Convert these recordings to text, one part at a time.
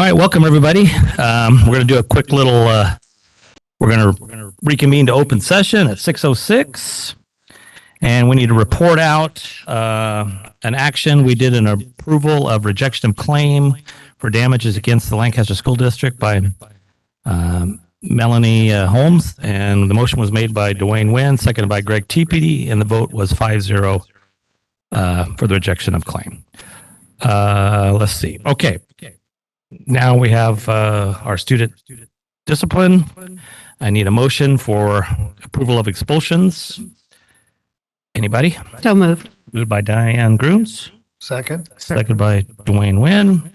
right, welcome everybody. We're going to do a quick little, we're going to reconvene to open session at 6:06. And we need to report out an action. We did an approval of rejection of claim for damages against the Lancaster School District by Melanie Holmes. And the motion was made by Dwayne Wynn, seconded by Greg TPD, and the vote was 5-0 for the rejection of claim. Let's see. Okay. Now we have our student discipline. I need a motion for approval of expulsions. Anybody? So moved. Moved by Diane Grooms. Second. Seconded by Dwayne Wynn.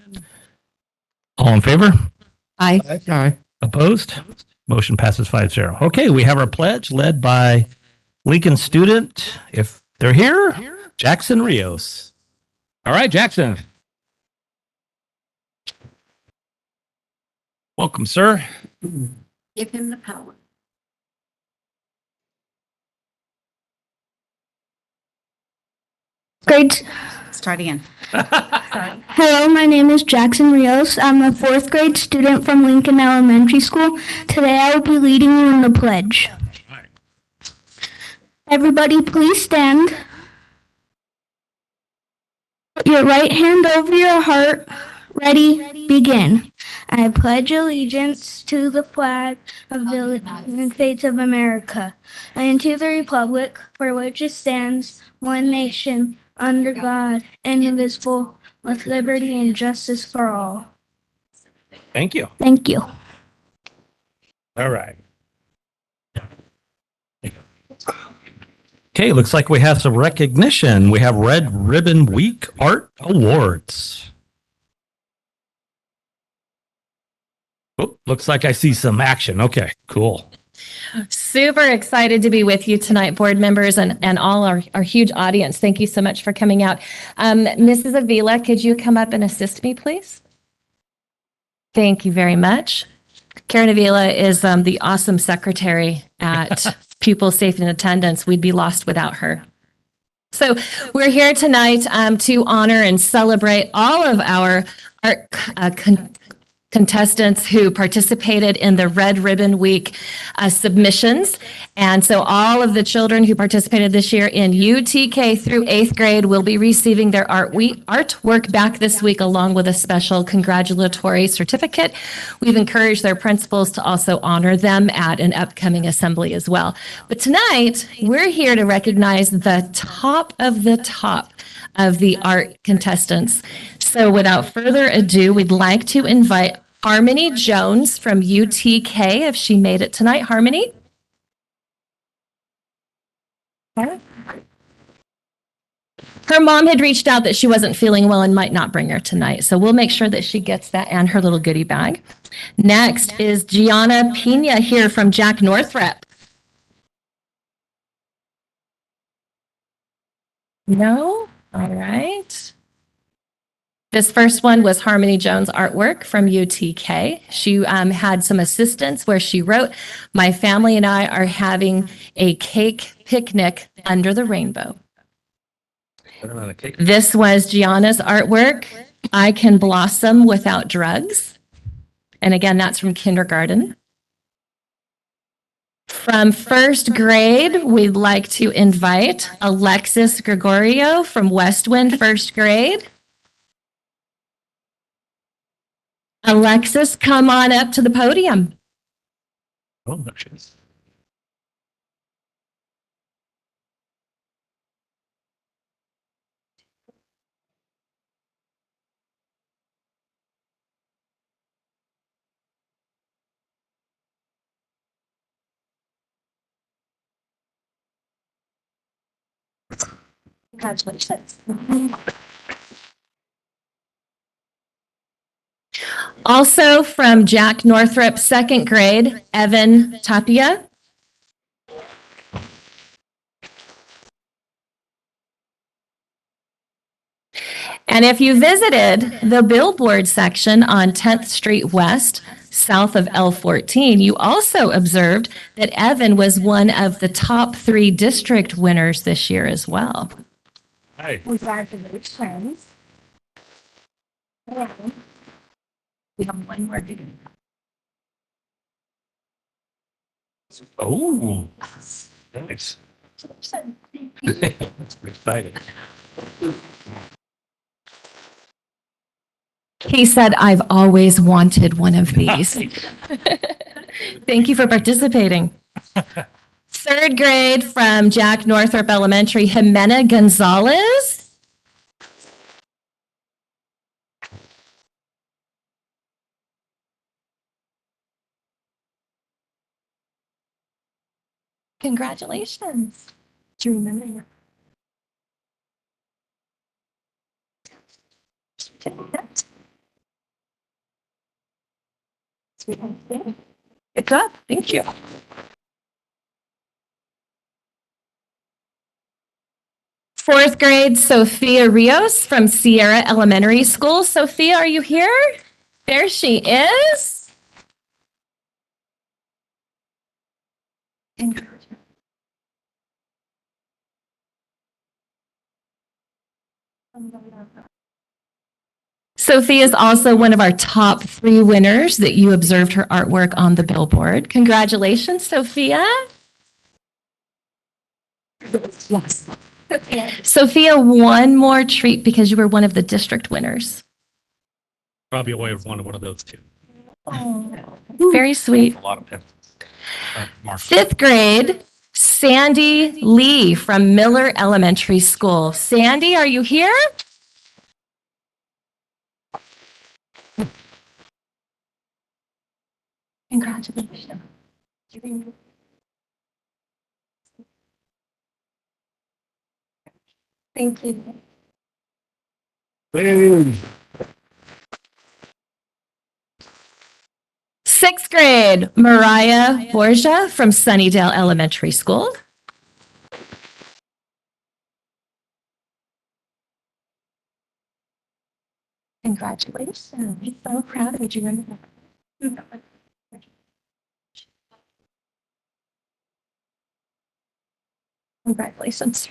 All in favor? Aye. Aye. Opposed? Motion passes 5-0. Okay, we have our pledge led by Lincoln student. If they're here, Jackson Rios. All right, Jackson. Welcome, sir. Give him the power. Great. Start again. Hello, my name is Jackson Rios. I'm a fourth grade student from Lincoln Elementary School. Today I will be leading you in the pledge. Everybody please stand. Put your right hand over your heart. Ready, begin. I pledge allegiance to the flag of the United States of America and to the republic for which it stands, one nation, under God, indivisible, with liberty and justice for all. Thank you. Thank you. All right. Okay, looks like we have some recognition. We have Red Ribbon Week Art Awards. Oh, looks like I see some action. Okay, cool. Super excited to be with you tonight, board members and all our huge audience. Thank you so much for coming out. Mrs. Avila, could you come up and assist me, please? Thank you very much. Karen Avila is the awesome secretary at Pupil Safety and Attendance. We'd be lost without her. So we're here tonight to honor and celebrate all of our art contestants who participated in the Red Ribbon Week submissions. And so all of the children who participated this year in UTK through 8th grade will be receiving their artwork back this week, along with a special congratulatory certificate. We've encouraged their principals to also honor them at an upcoming assembly as well. But tonight, we're here to recognize the top of the art contestants. So without further ado, we'd like to invite Harmony Jones from UTK, if she made it tonight. Harmony? Her mom had reached out that she wasn't feeling well and might not bring her tonight. So we'll make sure that she gets that and her little goodie bag. Next is Gianna Pena here from Jack Northrop. No? All right. This first one was Harmony Jones' artwork from UTK. She had some assistance where she wrote, "My family and I are having a cake picnic under the rainbow." This was Gianna's artwork, "I Can Blossom Without Drugs." And again, that's from kindergarten. From 1st grade, we'd like to invite Alexis Gregorio from Westwind 1st grade. Alexis, come on up to the podium. Oh, there she is. Congratulations. Also from Jack Northrop 2nd grade, Evan Tapia. And if you visited the billboard section on 10th Street West, south of L14, you also observed that Evan was one of the top 3 district winners this year as well. Hi. Congratulations. We have one more to do. Oh, nice. That's exciting. He said, I've always wanted one of these. Thank you for participating. Third grade from Jack Northrop Elementary, Jimena Gonzalez. Congratulations. Do you remember your certificate? Good job. Thank you. Fourth grade, Sophia Rios from Sierra Elementary School. Sophia, are you here? There she is. Sophia is also one of our top 3 winners that you observed her artwork on the billboard. Congratulations, Sophia. Yes. Sophia, one more treat because you were one of the district winners. Probably away with one of those two. Very sweet. A lot of pencils. Mark. 5th grade, Sandy Lee from Miller Elementary School. Sandy, are you here? Congratulations. Thank you. Boom. 6th grade, Mariah Borja from Sunnydale Elementary School. Congratulations. I'm so proud of you. Congratulations.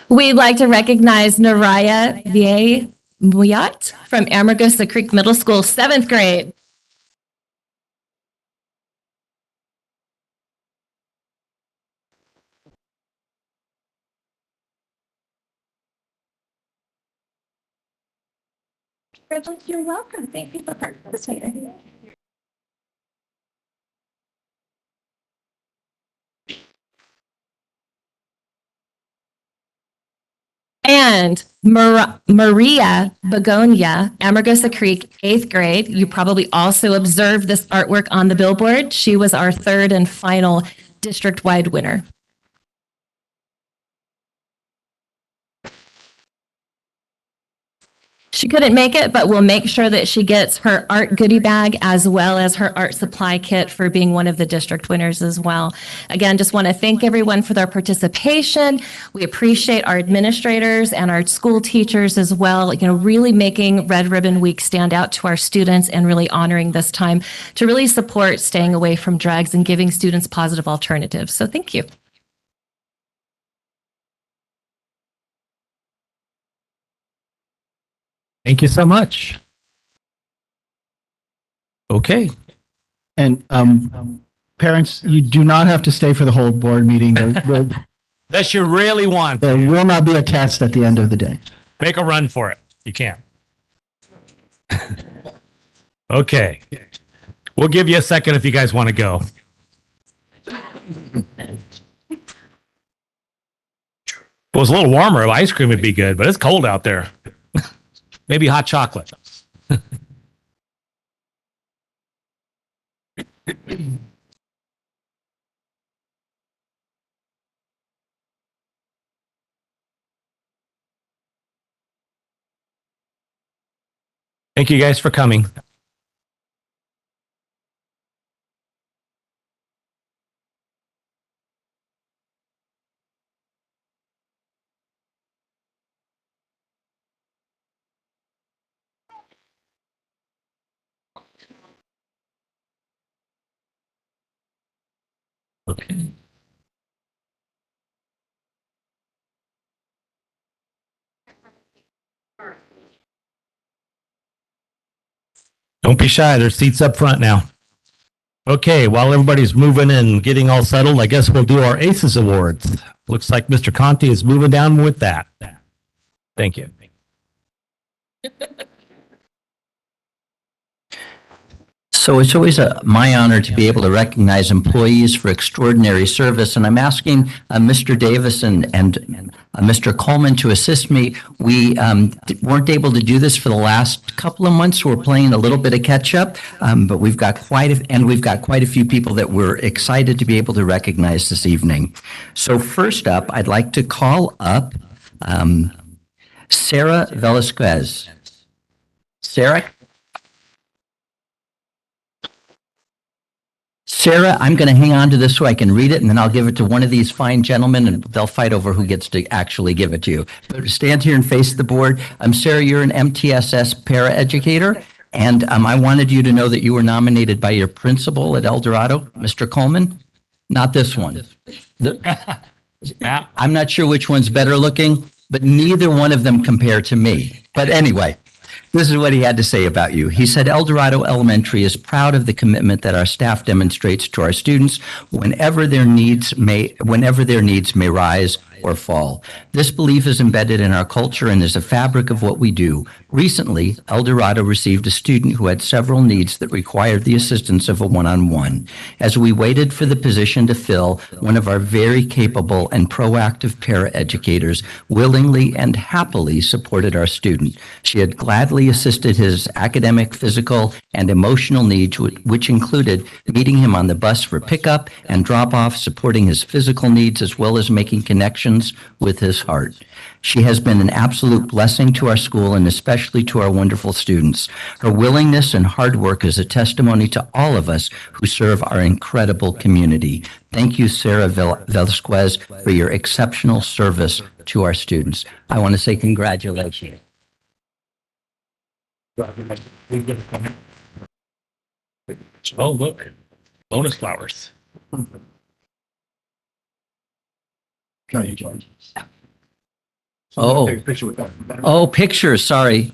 We'd like to recognize Naraya Vie Muyat from Amargosa Creek Middle School, 7th grade. You're welcome. Thank you for participating. And Maria Begonia, Amargosa Creek, 8th grade. You probably also observed this artwork on the billboard. She was our 3rd and final district-wide winner. She couldn't make it, but we'll make sure that she gets her art goodie bag as well as her art supply kit for being one of the district winners as well. Again, just want to thank everyone for their participation. We appreciate our administrators and our school teachers as well, really making Red Ribbon Week stand out to our students and really honoring this time to really support staying away from drugs and giving students positive alternatives. So thank you. Thank you so much. Okay. And parents, you do not have to stay for the whole board meeting. That you really want. There will not be a test at the end of the day. Make a run for it. You can. Okay. We'll give you a second if you guys want to go. If it was a little warmer, ice cream would be good, but it's cold out there. Maybe hot chocolate. Thank you guys for coming. Okay. Don't be shy. There's seats up front now. Okay, while everybody's moving and getting all settled, I guess we'll do our ACES Awards. Looks like Mr. Conti is moving down with that. Thank you. So it's always my honor to be able to recognize employees for extraordinary service, and I'm asking Mr. Davis and Mr. Coleman to assist me. We weren't able to do this for the last couple of months, so we're playing a little bit of catch up, but we've got quite a few people that we're excited to be able to recognize this evening. So first up, I'd like to call up Sarah Velasquez. Sarah? Sarah, I'm going to hang on to this so I can read it, and then I'll give it to one of these fine gentlemen, and they'll fight over who gets to actually give it to you. But stand here and face the board. Sarah, you're an MTSS paraeducator, and I wanted you to know that you were nominated by your principal at El Dorado, Mr. Coleman. Not this one. I'm not sure which one's better looking, but neither one of them compare to me. But anyway. This is what he had to say about you. He said, El Dorado Elementary is proud of the commitment that our staff demonstrates to our students whenever their needs may rise or fall. This belief is embedded in our culture and is a fabric of what we do. Recently, El Dorado received a student who had several needs that required the assistance of a one-on-one. As we waited for the position to fill, one of our very capable and proactive paraeducators willingly and happily supported our student. She had gladly assisted his academic, physical, and emotional needs, which included meeting him on the bus for pickup and drop-off, supporting his physical needs, as well as making connections with his heart. She has been an absolute blessing to our school and especially to our wonderful students. Her willingness and hard work is a testimony to all of us who serve our incredible community. Thank you, Sarah Velasquez, for your exceptional service to our students. I want to say congratulations. Oh, look. Bonus flowers. Oh, pictures, sorry.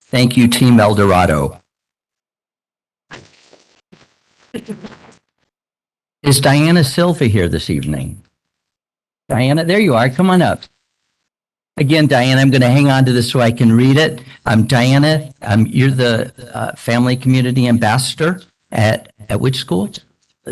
Thank you, Team El Dorado. Is Diana Silva here this evening? Diana, there you are. Come on up. Again, Diana, I'm going to hang on to this so I can read it. Diana, you're the Family Community Ambassador at which school?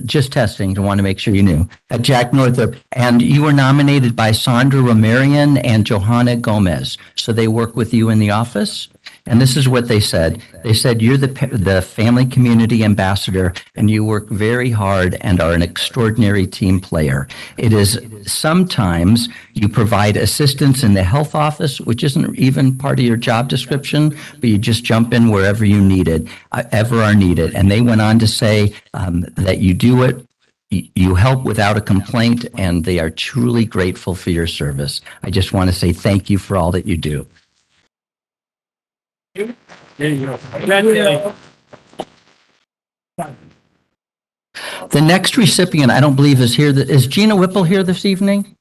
Just testing to want to make sure you knew. At Jack Northrop. And you were nominated by Sandra Romarian and Johanna Gomez. So they work with you in the office? And this is what they said. They said, you're the Family Community Ambassador, and you work very hard and are an extraordinary team player. It is sometimes you provide assistance in the health office, which isn't even part of your job description, but you just jump in wherever you need it, ever are needed. And they went on to say that you do it. You help without a complaint, and they are truly grateful for your service. I just want to say thank you for all that you do. The next recipient, I don't believe is here. Is Gina Whipple here this evening?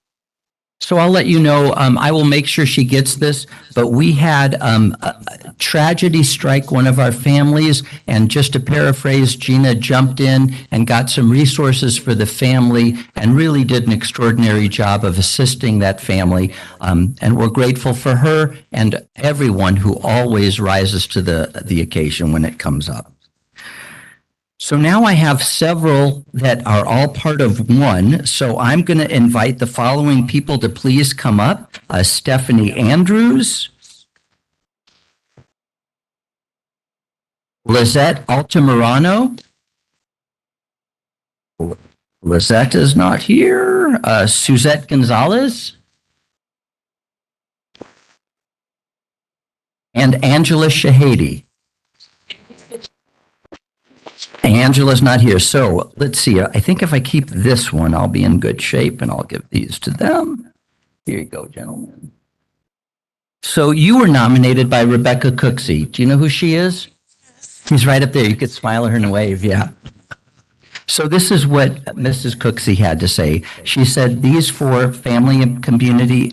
So I'll let you know. I will make sure she gets this. But we had a tragedy strike one of our families. And just to paraphrase, Gina jumped in and got some resources for the family and really did an extraordinary job of assisting that family. And we're grateful for her and everyone who always rises to the occasion when it comes up. So now I have several that are all part of one. So I'm going to invite the following people to please come up. Stephanie Andrews, Lizette Altamirano. Lizette is not here. Suzette Gonzalez. And Angela Shahady. Angela's not here. So let's see. I think if I keep this one, I'll be in good shape, and I'll give these to them. Here you go, gentlemen. So you were nominated by Rebecca Cooksey. Do you know who she is? She's right up there. You could smile at her and wave. Yeah. So this is what Mrs. Cooksey had to say. She said these four family community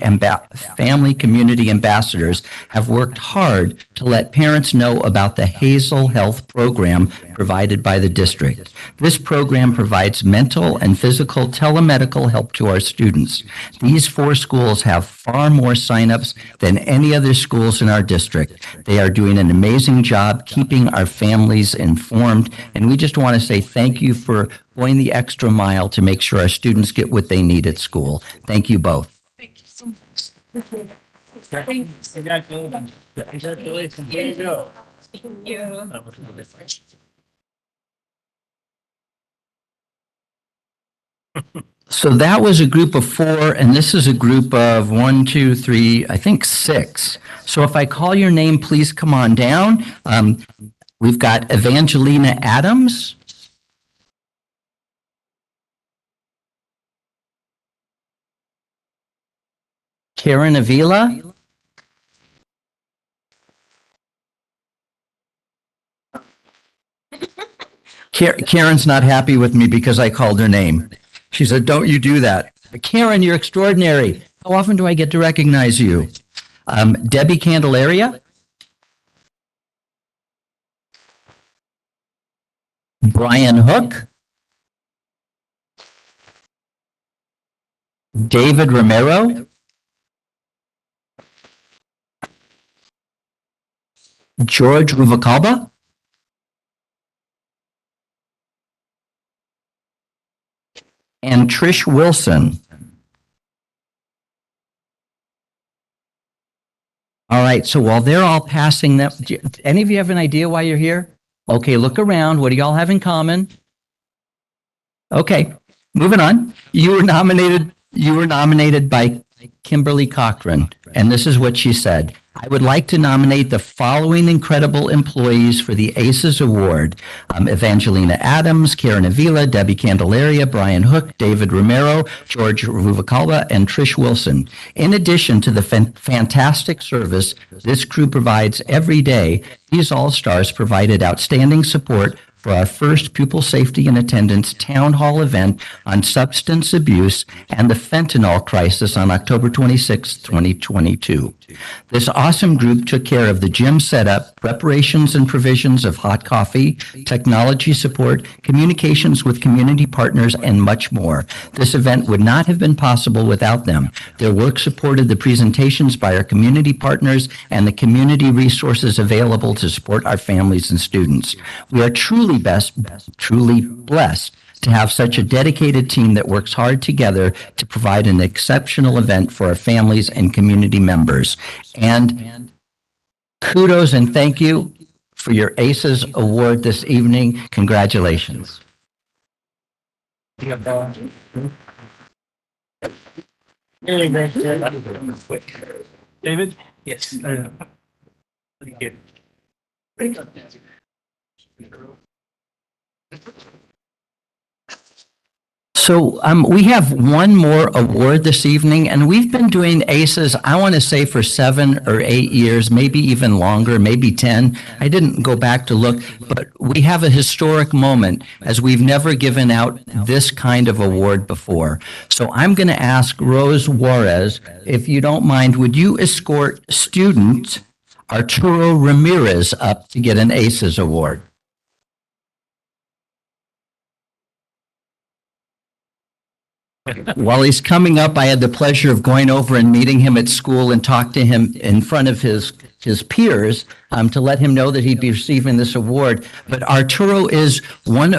ambassadors have worked hard to let parents know about the Hazel Health Program provided by the district. This program provides mental and physical telemedical help to our students. These four schools have far more signups than any other schools in our district. They are doing an amazing job keeping our families informed, and we just want to say thank you for going the extra mile to make sure our students get what they need at school. Thank you both. So that was a group of four, and this is a group of 1, 2, 3, I think 6. So if I call your name, please come on down. We've got Evangelina Adams. Karen Avila. Karen's not happy with me because I called her name. She said, "Don't you do that." Karen, you're extraordinary. How often do I get to recognize you? Debbie Candelaria. Brian Hook. David Romero. George Ruvalcaba. And Trish Wilson. All right, so while they're all passing them, any of you have an idea why you're here? Okay, look around. What do y'all have in common? Okay, moving on. You were nominated by Kimberly Cochran, and this is what she said. "I would like to nominate the following incredible employees for the ACES Award. Evangelina Adams, Karen Avila, Debbie Candelaria, Brian Hook, David Romero, George Ruvalcaba, and Trish Wilson. In addition to the fantastic service this crew provides every day, these all-stars provided outstanding support for our first pupil safety and attendance town hall event on substance abuse and the fentanyl crisis on October 26, 2022. This awesome group took care of the gym setup, preparations and provisions of hot coffee, technology support, communications with community partners, and much more. This event would not have been possible without them. Their work supported the presentations by our community partners and the community resources available to support our families and students. We are truly blessed to have such a dedicated team that works hard together to provide an exceptional event for our families and community members. And kudos and thank you for your ACES Award this evening. Congratulations. David? Yes. So we have one more award this evening, and we've been doing ACES, I want to say, for 7 or 8 years, maybe even longer, maybe 10. I didn't go back to look, but we have a historic moment as we've never given out this kind of award before. So I'm going to ask Rose Juarez, if you don't mind, would you escort student Arturo Ramirez up to get an ACES award? While he's coming up, I had the pleasure of going over and meeting him at school and talk to him in front of his peers to let him know that he'd be receiving this award. But Arturo is one.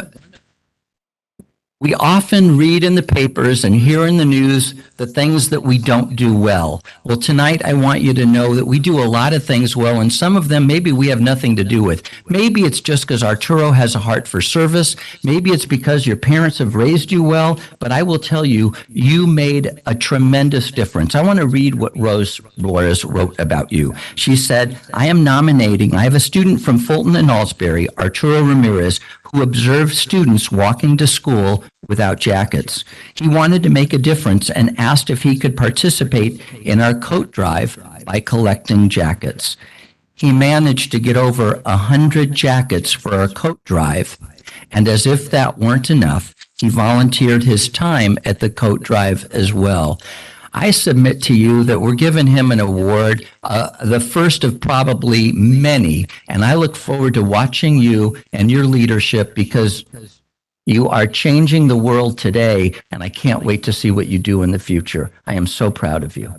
We often read in the papers and hear in the news the things that we don't do well. Well, tonight I want you to know that we do a lot of things well, and some of them maybe we have nothing to do with. Maybe it's just because Arturo has a heart for service. Maybe it's because your parents have raised you well, but I will tell you, you made a tremendous difference. I want to read what Rose Flores wrote about you. She said, I have a student from Fulton and Alsbury, Arturo Ramirez, who observed students walking to school without jackets. He wanted to make a difference and asked if he could participate in our coat drive by collecting jackets. He managed to get over 100 jackets for our coat drive, And as if that weren't enough, he volunteered his time at the coat drive as well. I submit to you that we're giving him an award, the first of probably many, and I look forward to watching you and your leadership because you are changing the world today, and I can't wait to see what you do in the future. I am so proud of you.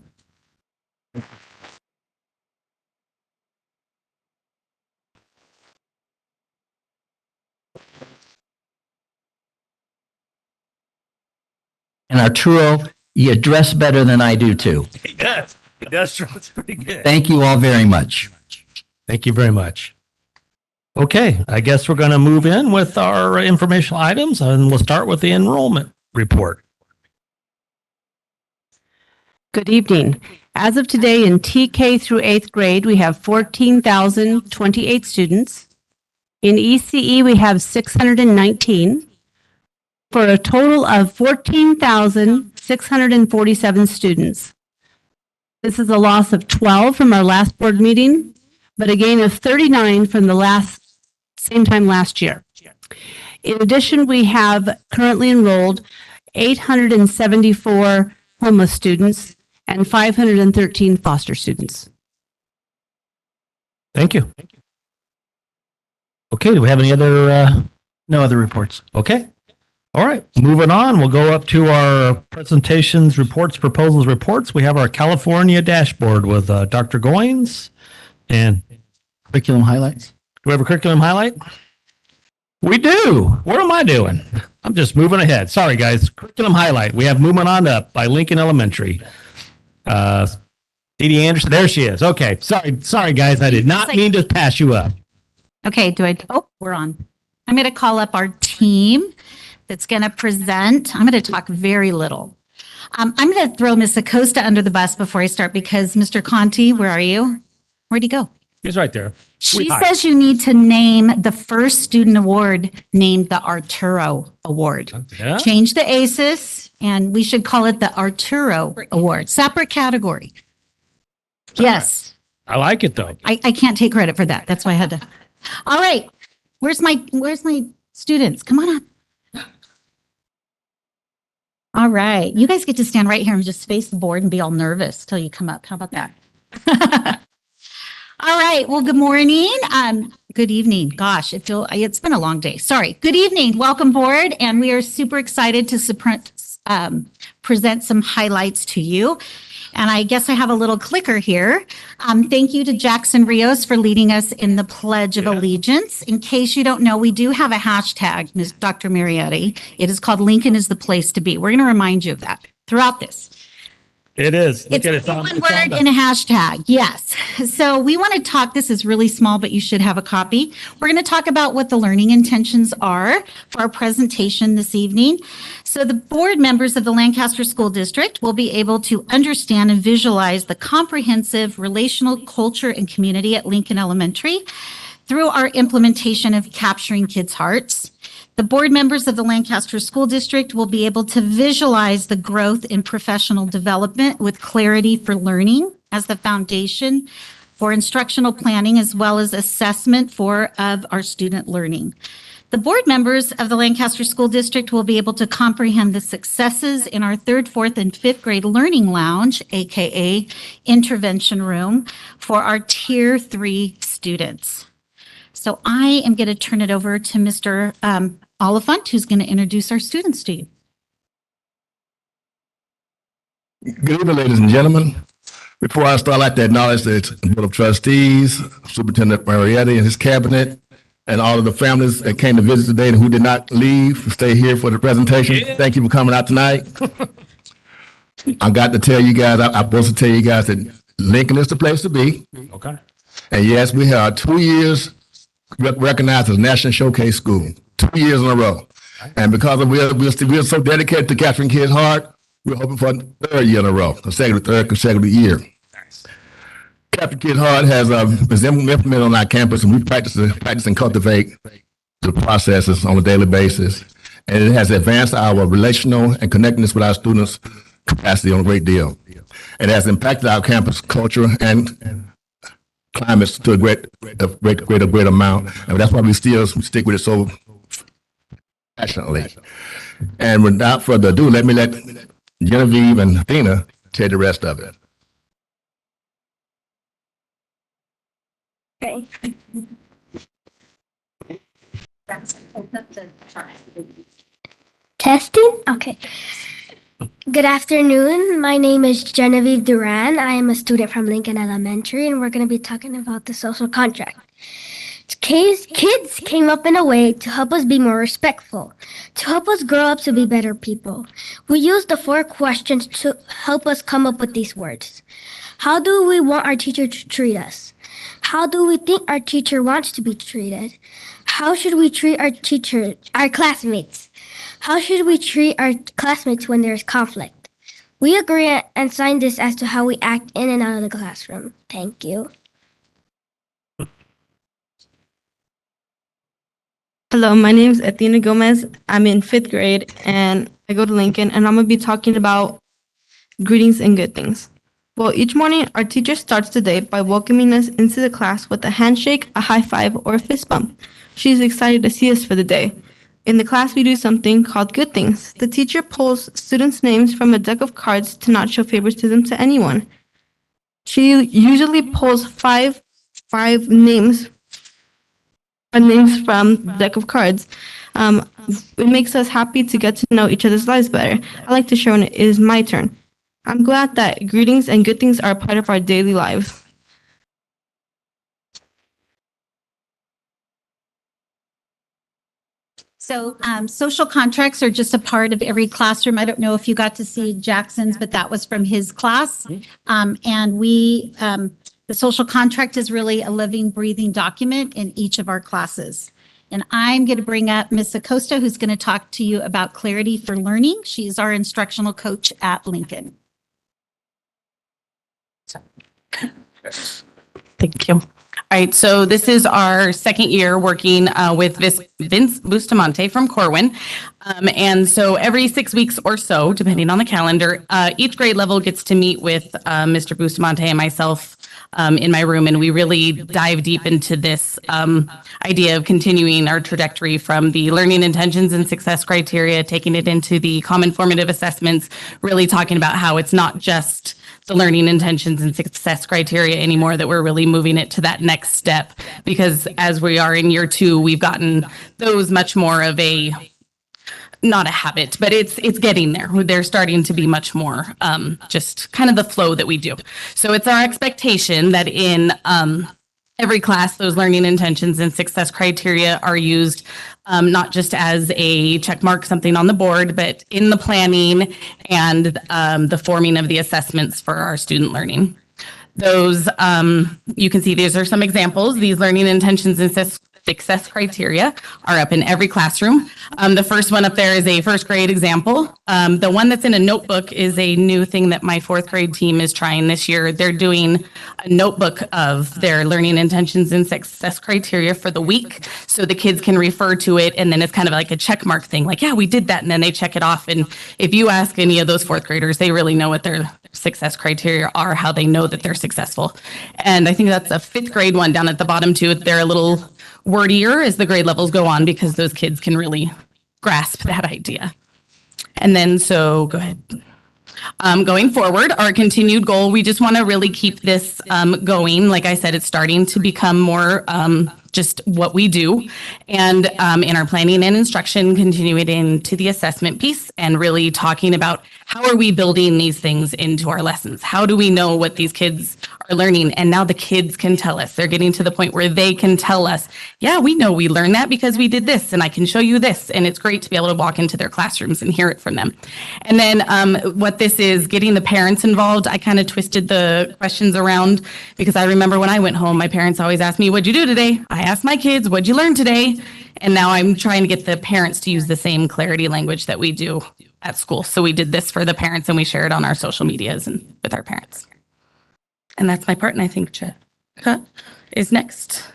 And Arturo, you dress better than I do too. He does. He does dress pretty good. Thank you all very much. Thank you very much. Okay, I guess we're going to move in with our informational items, and we'll start with the enrollment report. Good evening. As of today in TK through 8th grade, we have 14,028 students. In ECE, we have 619 for a total of 14,647 students. This is a loss of 12 from our last board meeting, but a gain of 39 from the same time last year. In addition, we have currently enrolled 874 homeless students and 513 foster students. Thank you. Okay, do we have any other? No other reports. Okay. All right, moving on, we'll go up to our presentations, reports, proposals, reports. We have our California dashboard with Dr. Goins. And Curriculum highlights. do we have a curriculum highlight? We do. What am I doing? I'm just moving ahead. Sorry, guys. Curriculum highlight. We have Moving On Up by Lincoln Elementary. Dee Anderson. There she is. Okay. Sorry, guys. I did not mean to pass you up. Okay, we're on. I'm going to call up our team that's going to present. I'm going to talk very little. I'm going to throw Miss Acosta under the bus before I start because Mr. Conti, where are you? Where'd he go? He's right there. She says you need to name the first student award named the Arturo Award. Yeah. Change the ACES and we should call it the Arturo Award. Separate category. Yes. I like it though. I can't take credit for that. That's why I had to. All right. Where's my students? Come on up. All right. You guys get to stand right here and just face the board and be all nervous till you come up. How about that? All right. Well, good morning. Good evening. Gosh, it's been a long day. Sorry. Good evening. Welcome board. And we are super excited to present some highlights to you. And I guess I have a little clicker here. Thank you to Jackson Rios for leading us in the Pledge of Allegiance. In case you don't know, we do have a hashtag, Ms. Dr. Mariotti. It is called Lincoln is the Place to Be. We're going to remind you of that throughout this. It is. It's one word and a hashtag. Yes. So we want to talk, this is really small, but you should have a copy. We're going to talk about what the learning intentions are for our presentation this evening. So the board members of the Lancaster School District will be able to understand and visualize the comprehensive relational culture and community at Lincoln Elementary through our implementation of Capturing Kids' Hearts. The board members of the Lancaster School District will be able to visualize the growth in professional development with clarity for learning as the foundation for instructional planning as well as assessment of our student learning. The board members of the Lancaster School District will be able to comprehend the successes in our 3rd, 4th, and 5th grade learning lounge, aka intervention room, for our Tier 3 students. So I am going to turn it over to Mr. Oliphant, who's going to introduce our students to you. Good evening, ladies and gentlemen. Before I start, I'd like to acknowledge the Board of Trustees, Superintendent Marietti and his cabinet, and all of the families that came to visit today and who did not leave to stay here for the presentation. Yeah. Thank you for coming out tonight. I've got to tell you guys, I'm supposed to tell you guys that Lincoln is the place to be. Okay. And yes, we have 2 years recognized as National Showcase School, 2 years in a row. And because we're so dedicated to capturing kids' heart, we're hoping for a 3rd year in a row, third consecutive year. Nice. Capturing Kids' Heart has been implemented on our campus, and we practice and cultivate the processes on a daily basis. And it has advanced our relational and connectedness with our students' capacity on a great deal. It has impacted our campus culture and climates to a great amount. And that's why we still stick with it so passionately. And without further ado, let Genevieve and Athena tell the rest of it. Okay. Testing? Okay. Good afternoon. My name is Genevieve Duran. I am a student from Lincoln Elementary, and we're going to be talking about the social contract. Kids came up in a way to help us be more respectful, to help us grow up to be better people. We used the 4 questions to help us come up with these words. How do we want our teacher to treat us? How do we think our teacher wants to be treated? How should we treat our classmates? How should we treat our classmates when there's conflict? We agree and signed this as to how we act in and out of the classroom. Thank you. Hello, my name is Athena Gomez. I'm in 5th grade and I go to Lincoln, and I'm going to be talking about greetings and good things. Well, each morning our teacher starts the day by welcoming us into the class with a handshake, a high five, or a fist bump. She's excited to see us for the day. In the class, we do something called good things. The teacher pulls students' names from a deck of cards to not show favoritism to anyone. She usually pulls five names from the deck of cards. It makes us happy to get to know each other's lives better. I like to share when it is my turn. I'm glad that greetings and good things are a part of our daily lives. So social contracts are just a part of every classroom. I don't know if you got to see Jackson's, but that was from his class. The social contract is really a living, breathing document in each of our classes. And I'm going to bring up Ms. Acosta, who's going to talk to you about Clarity for Learning. She's our instructional coach at Lincoln. Thank you. All right, so this is our second year working with Vince Bustamante from Corwin. And so every 6 weeks or so, depending on the calendar, each grade level gets to meet with Mr. Bustamante and myself in my room, and we really dive deep into this idea of continuing our trajectory from the learning intentions and success criteria, taking it into the common formative assessments, really talking about how it's not just the learning intentions and success criteria anymore, that we're really moving it to that next step, because as we are in year 2, we've gotten those much more of a, not a habit, but it's getting there. They're starting to be much more just kind of the flow that we do. So it's our expectation that in every class, those learning intentions and success criteria are used not just as a check mark, something on the board, but in the planning and the forming of the assessments for our student learning. Those, you can see these are some examples. These learning intentions and success criteria are up in every classroom. The first one up there is a first grade example. The one that's in a notebook is a new thing that my 4th grade team is trying this year. They're doing a notebook of their learning intentions and success criteria for the week, so the kids can refer to it, and then it's kind of like a check mark thing, like, yeah, we did that, and then they check it off. And if you ask any of those 4th graders, they really know what their success criteria are, how they know that they're successful. And I think that's a 5th grade one down at the bottom too. They're a little wordier as the grade levels go on, because those kids can really grasp that idea. And then, so go ahead. Going forward, our continued goal, we just want to really keep this going. Like I said, it's starting to become more just what we do. And in our planning and instruction, continuing into the assessment piece and really talking about how are we building these things into our lessons? How do we know what these kids are learning? And now the kids can tell us. They're getting to the point where they can tell us, yeah, we know we learned that because we did this, and I can show you this. And it's great to be able to walk into their classrooms and hear it from them. And then what this is, getting the parents involved. I kind of twisted the questions around, because I remember when I went home, my parents always asked me, what'd you do today? I asked my kids, what'd you learn today? And now I'm trying to get the parents to use the same clarity language that we do at school. So we did this for the parents, and we share it on our social medias and with our parents. And that's my part. And I think Chuck is next.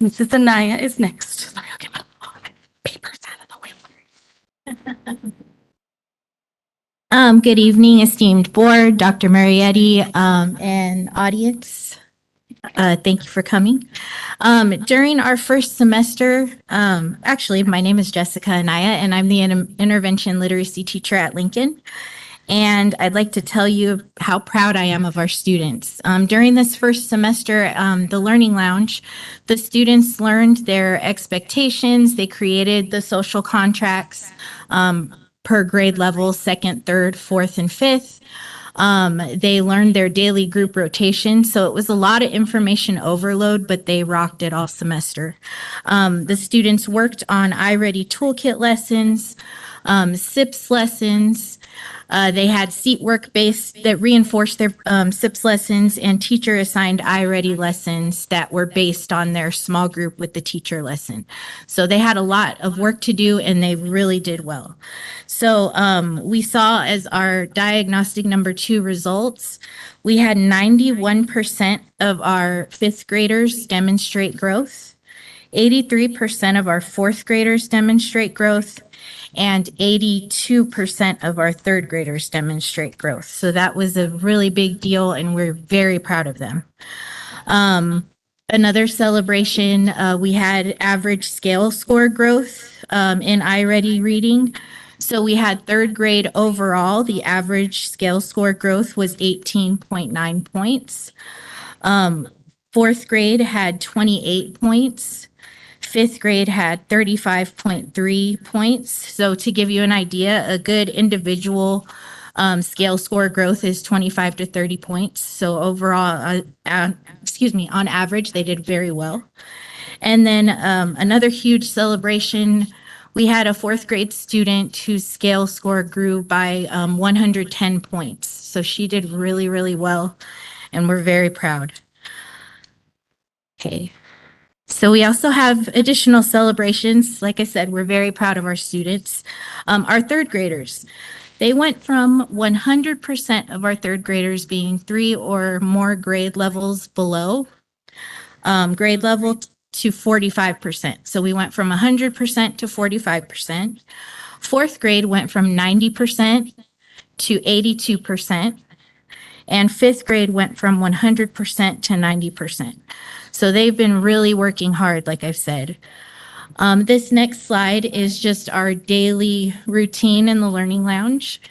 Mrs. Anaya is next. Sorry, I'll get my papers out of the way. Good evening, esteemed board, Dr. Marietti, and audience. Thank you for coming. During our first semester, actually, my name is Jessica Anaya, and I'm the intervention literacy teacher at Lincoln. And I'd like to tell you how proud I am of our students. During this first semester, the Learning Lounge, the students learned their expectations. They created the social contracts per grade level, second, third, fourth, and fifth. They learned their daily group rotation. So it was a lot of information overload, but they rocked it all semester. The students worked on iReady toolkit lessons, SIPS lessons. They had seat work based that reinforced their SIPS lessons and teacher assigned iReady lessons that were based on their small group with the teacher lesson. So they had a lot of work to do and they really did well. So we saw as our diagnostic number 2 results, we had 91% of our 5th graders demonstrate growth, 83% of our 4th graders demonstrate growth, and 82% of our 3rd graders demonstrate growth. So that was a really big deal, and we're very proud of them. Another celebration, we had average scale score growth in iReady reading. So we had 3rd grade overall, the average scale score growth was 18.9 points. 4th grade had 28 points. 5th grade had 35.3 points. So to give you an idea, a good individual scale score growth is 25 to 30 points. So overall, on average, they did very well. And then another huge celebration, we had a 4th grade student whose scale score grew by 110 points. So she did really, really well, and we're very proud. Okay. So we also have additional celebrations. Like I said, we're very proud of our students. Our 3rd graders, they went from 100% of our 3rd graders being 3 or more grade levels below grade level to 45%. So we went from 100% to 45%. 4th grade went from 90% to 82%. And 5th grade went from 100% to 90%. So they've been really working hard, like I've said. This next slide is just our daily routine in the Learning Lounge.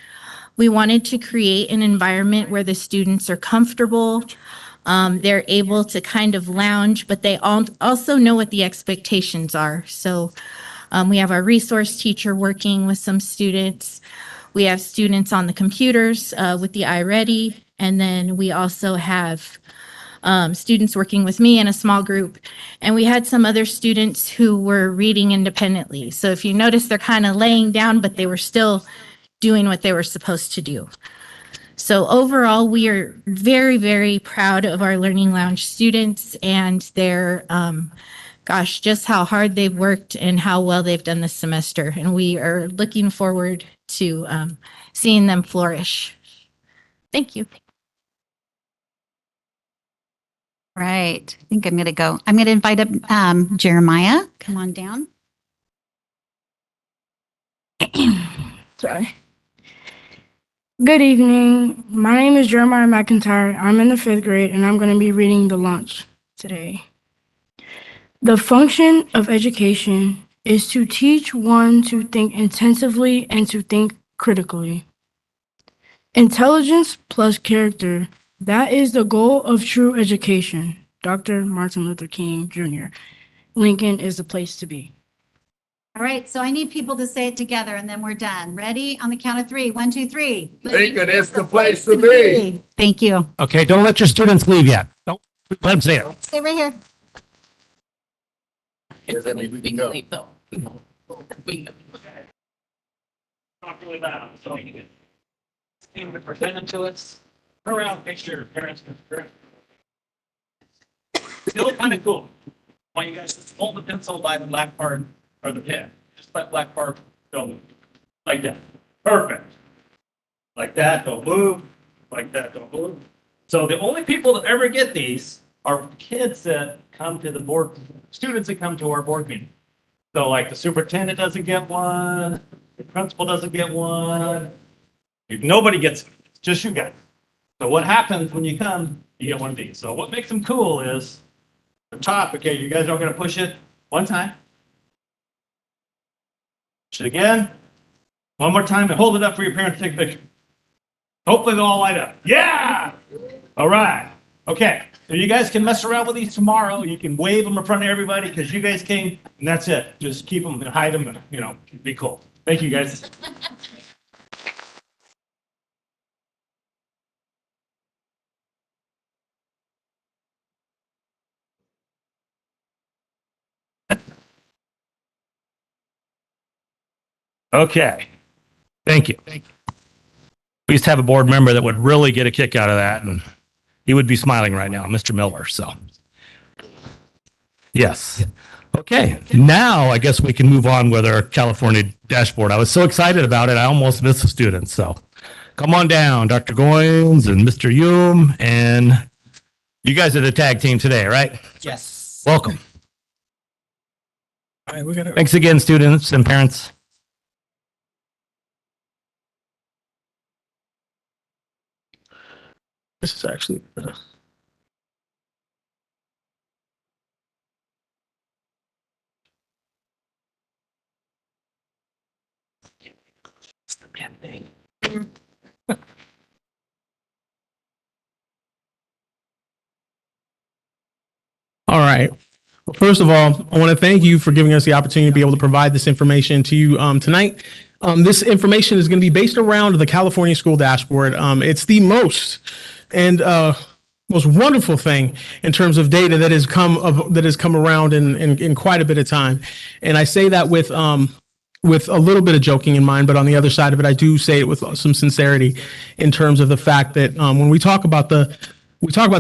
We wanted to create an environment where the students are comfortable. They're able to kind of lounge, but they also know what the expectations are. So we have our resource teacher working with some students. We have students on the computers with the iReady. And then we also have students working with me in a small group. And we had some other students who were reading independently. So if you notice, they're kind of laying down, but they were still doing what they were supposed to do. So overall, we are very, very proud of our Learning Lounge students and their, just how hard they've worked and how well they've done this semester. And we are looking forward to seeing them flourish. Thank you. Right. I think I'm going to go. I'm going to invite up Jeremiah. Come on down. Sorry. Good evening. My name is Jeremiah McIntyre. I'm in the 5th grade and I'm going to be reading the lunch today. The function of education is to teach one to think intensively and to think critically. Intelligence plus character. That is the goal of true education. Dr. Martin Luther King Jr. Lincoln is the place to be. All right. So I need people to say it together and then we're done. Ready? On the count of 3. 1, 2, 3. Lincoln is the place to be. Thank you. Okay, don't let your students leave yet. Don't let them say it. Stay right here. Not really loud, so you can seem to present it to us. Turn around, make sure your parents can correct. They look kind of cool. I want you guys to hold the pencil by the black part or the pen. Just let black part go like that. Perfect. Like that, don't move. Like that, don't move. So the only people that ever get these are kids that come to the board, students that come to our board meeting. So like the superintendent doesn't get one, the principal doesn't get one. Nobody gets it. It's just you guys. So what happens when you come, you get one of these. So what makes them cool is The top, okay, you guys aren't gonna push it. One time. Push it again. One more time and hold it up for your parents to take a picture. Hopefully they'll all light up. Yeah! All right. Okay. So you guys can mess around with these tomorrow. You can wave them in front of everybody because you guys came, and that's it. Just keep them and hide them and, be cool. Thank you, guys. Okay. Thank you. We used to have a board member that would really get a kick out of that, and he would be smiling right now, Mr. Miller. So, yes. Okay. Now I guess we can move on with our California dashboard. I was so excited about it, I almost missed the students. So, come on down, Dr. Goins and Mr. Hume, and you guys are the tag team today, right? Yes. Welcome. All right, we got Thanks again, students and parents. This is actually. All right. Well, first of all, I want to thank you for giving us the opportunity to be able to provide this information to you tonight. This information is going to be based around the California School Dashboard. It's the most wonderful thing in terms of data that has come around in quite a bit of time. And I say that with a little bit of joking in mind, but on the other side of it, I do say it with some sincerity in terms of the fact that when we talk about the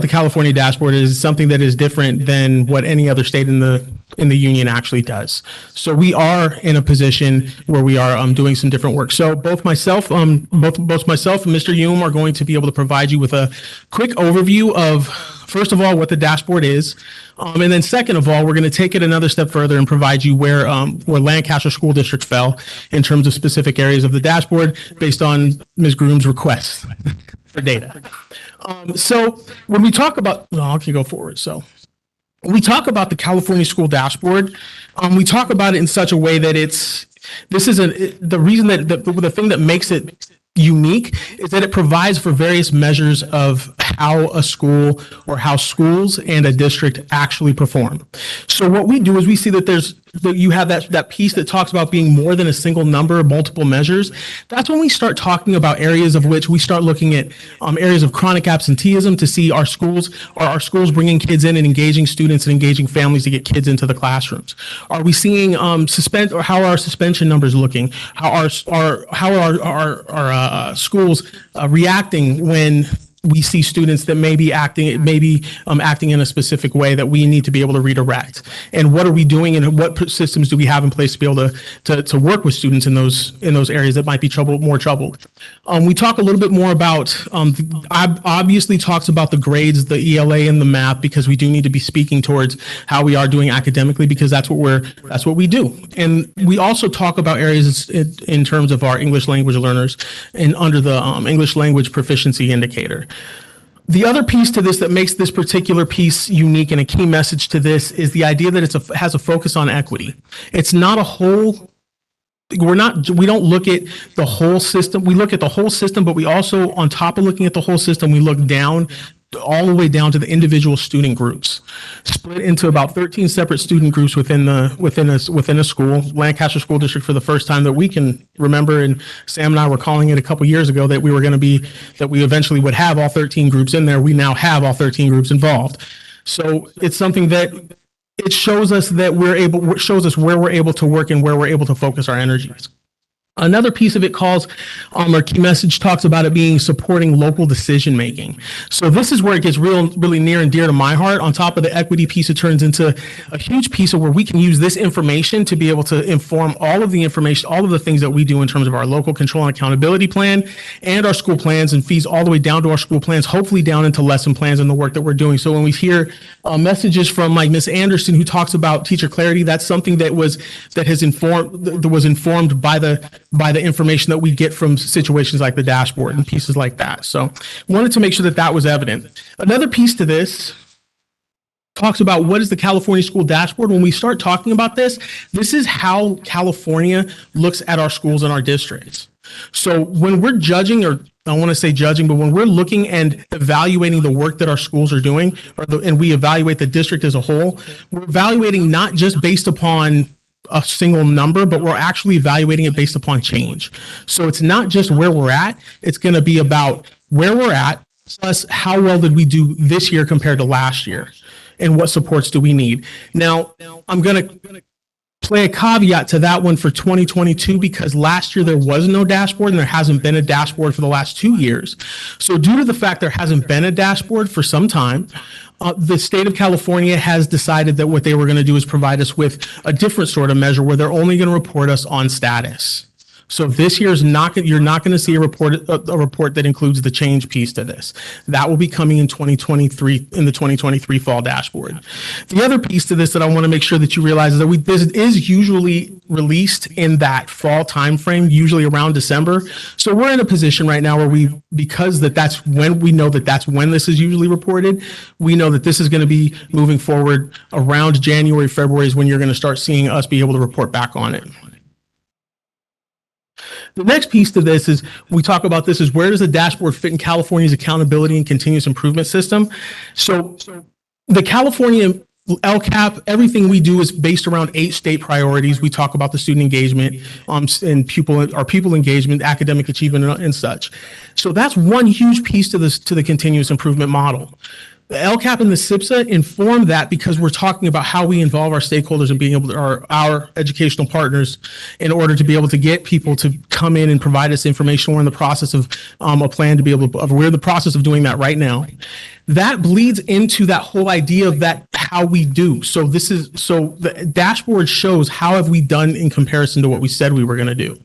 California dashboard, it is something that is different than what any other state in the union actually does. So we are in a position where we are doing some different work. So both myself and Mr. Hume are going to be able to provide you with a quick overview of, first of all, what the dashboard is. And then second of all, we're going to take it another step further and provide you where Lancaster School District fell in terms of specific areas of the dashboard based on Ms. Groom's request for data. So when we talk about, I can go forward. So when we talk about the California School Dashboard, we talk about it in such a way that the reason that the thing that makes it unique is that it provides for various measures of how a school or how schools and a district actually perform. So what we do is we see that you have that piece that talks about being more than a single number, multiple measures. That's when we start talking about areas of which we start looking at areas of chronic absenteeism to see our schools bringing kids in and engaging students and engaging families to get kids into the classrooms. Are we seeing how are our suspension numbers looking? How are our schools reacting when we see students that may be acting in a specific way that we need to be able to redirect? And what are we doing, and what systems do we have in place to be able to work with students in those areas that might be more troubled? We talk a little bit more about, obviously talks about the grades, the ELA and the math, because we do need to be speaking towards how we are doing academically, because that's what we do. And we also talk about areas in terms of our English language learners and under the English language proficiency indicator. The other piece to this that makes this particular piece unique and a key message to this is the idea that it has a focus on equity. It's not a whole. We don't look at the whole system. We look at the whole system, but we also, on top of looking at the whole system, we look down all the way down to the individual student groups, split into about 13 separate student groups within a school. Lancaster School District, for the first time that we can remember, and Sam and I were calling it a couple years ago, that we eventually would have all 13 groups in there. We now have all 13 groups involved. So it's something that it shows us where we're able to work and where we're able to focus our energies. Another piece of it our key message talks about it being supporting local decision making. So this is where it gets really near and dear to my heart. On top of the equity piece, it turns into a huge piece of where we can use this information to be able to inform all of the things that we do in terms of our local control and accountability plan and our school plans, and feeds all the way down to our school plans, hopefully down into lesson plans and the work that we're doing. So when we hear messages from like Ms. Anderson, who talks about teacher clarity, that's something that was informed by the information that we get from situations like the dashboard and pieces like that. So wanted to make sure that was evident. Another piece to this talks about what is the California School Dashboard. When we start talking about this, this is how California looks at our schools and our districts. So when we're judging, or I want to say judging, but when we're looking and evaluating the work that our schools are doing, and we evaluate the district as a whole, we're evaluating not just based upon a single number, but we're actually evaluating it based upon change. So it's not just where we're at, it's going to be about where we're at, plus how well did we do this year compared to last year, and what supports do we need. Now, I'm going to play a caveat to that one for 2022, because last year there was no dashboard and there hasn't been a dashboard for the last 2 years. So due to the fact there hasn't been a dashboard for some time, the state of California has decided that what they were going to do is provide us with a different sort of measure where they're only going to report us on status. So this year's you're not going to see a report that includes the change piece to this. That will be coming in 2023, in the 2023 fall dashboard. The other piece to this that I want to make sure that you realize is that this is usually released in that fall timeframe, usually around December. So we're in a position right now where because that's when we know that's when this is usually reported, we know that this is going to be moving forward around January, February is when you're going to start seeing us be able to report back on it. The next piece to this is we talk about this is where does the dashboard fit in California's accountability and continuous improvement system? So the California LCAP, everything we do is based around 8 state priorities. We talk about the student engagement and pupil engagement, academic achievement, and such. So that's one huge piece to the continuous improvement model. The LCAP and the SIPSA inform that because we're talking about how we involve our stakeholders and being able to, our educational partners, in order to be able to get people to come in and provide us information. We're in the process of a plan to be able to, we're in the process of doing that right now. That bleeds into that whole idea of that, how we do. So the dashboard shows how have we done in comparison to what we said we were going to do.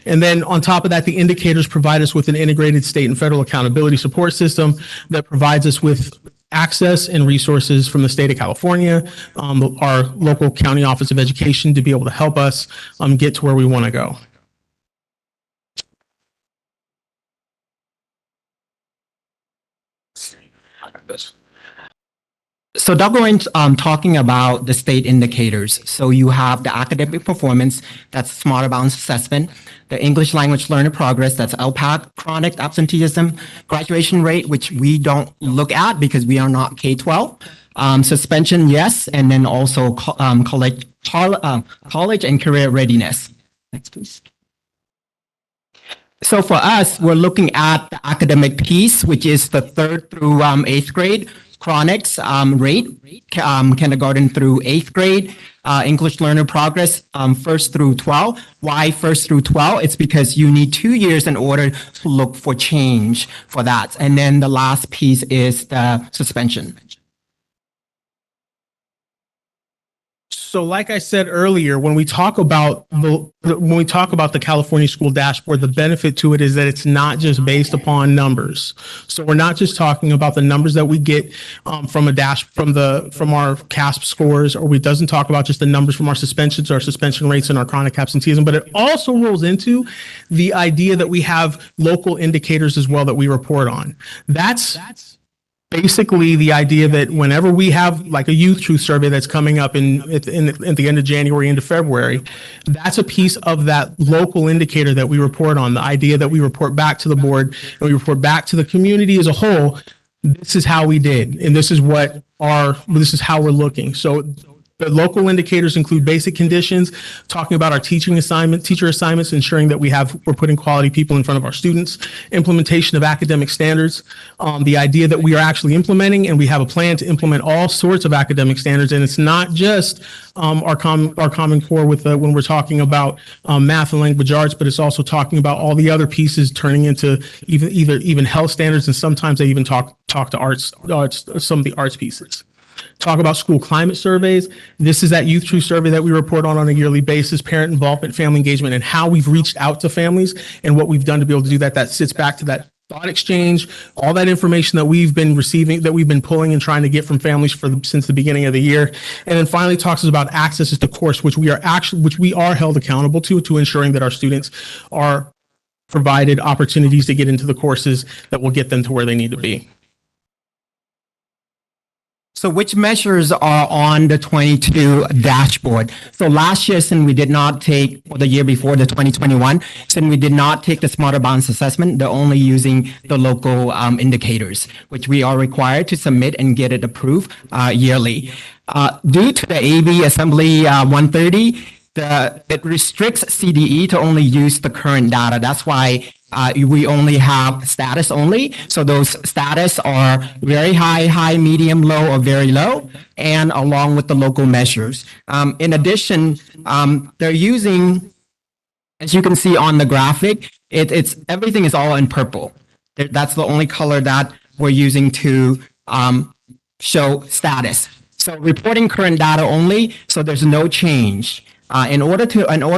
And then on top of that, the indicators provide us with an integrated state and federal accountability support system that provides us with access and resources from the state of California, our local county office of education, to be able to help us get to where we want to go. So Dr. Wayne's talking about the state indicators. So you have the academic performance, that's Smarter Balance Assessment, the English Language Learner Progress, that's LPAC, chronic absenteeism, graduation rate, which we don't look at because we are not K-12, suspension, yes, and then also college and career readiness. Next, please. So for us, we're looking at the academic piece, which is the 3rd through 8th grade, chronics rate, kindergarten through 8th grade, English learner progress, 1st through 12. Why 1st through 12? It's because you need 2 years in order to look for change for that. And then the last piece is the suspension. So like I said earlier, when we talk about the California School Dashboard, the benefit to it is that it's not just based upon numbers. So we're not just talking about the numbers that we get from our CASP scores, or it doesn't talk about just the numbers from our suspensions, our suspension rates, and our chronic absenteeism, but it also rolls into the idea that we have local indicators as well that we report on. That's basically the idea that whenever we have like a youth truth survey that's coming up at the end of January into February, that's a piece of that local indicator that we report on. The idea that we report back to the board and we report back to the community as a whole. This is how we did, and this is how we're looking. So the local indicators include basic conditions, talking about our teacher assignments, ensuring that we're putting quality people in front of our students, implementation of academic standards, the idea that we are actually implementing, and we have a plan to implement all sorts of academic standards. And it's not just our Common Core when we're talking about math and language arts, but it's also talking about all the other pieces turning into even health standards, and sometimes they even talk to arts, some of the arts pieces. Talk about school climate surveys. This is that youth truth survey that we report on a yearly basis, parent involvement, family engagement, and how we've reached out to families and what we've done to be able to do that. That sits back to that thought exchange, all that information that we've been receiving, that we've been pulling and trying to get from families since the beginning of the year. And then finally talks about access to course, which we are held accountable to ensuring that our students are provided opportunities to get into the courses that will get them to where they need to be. So which measures are on the 22 dashboard? So last year, since we did not take, or the year before, the 2021, since we did not take the Smarter Balance Assessment, they're only using the local indicators, which we are required to submit and get it approved yearly. Due to the AB Assembly 130, it restricts CDE to only use the current data. That's why we only have status only. So those status are very high, medium, low, or very low, and along with the local measures. In addition, they're using, as you can see on the graphic, it's everything is all in purple. That's the only color that we're using to show status. So reporting current data only, so there's no change. In order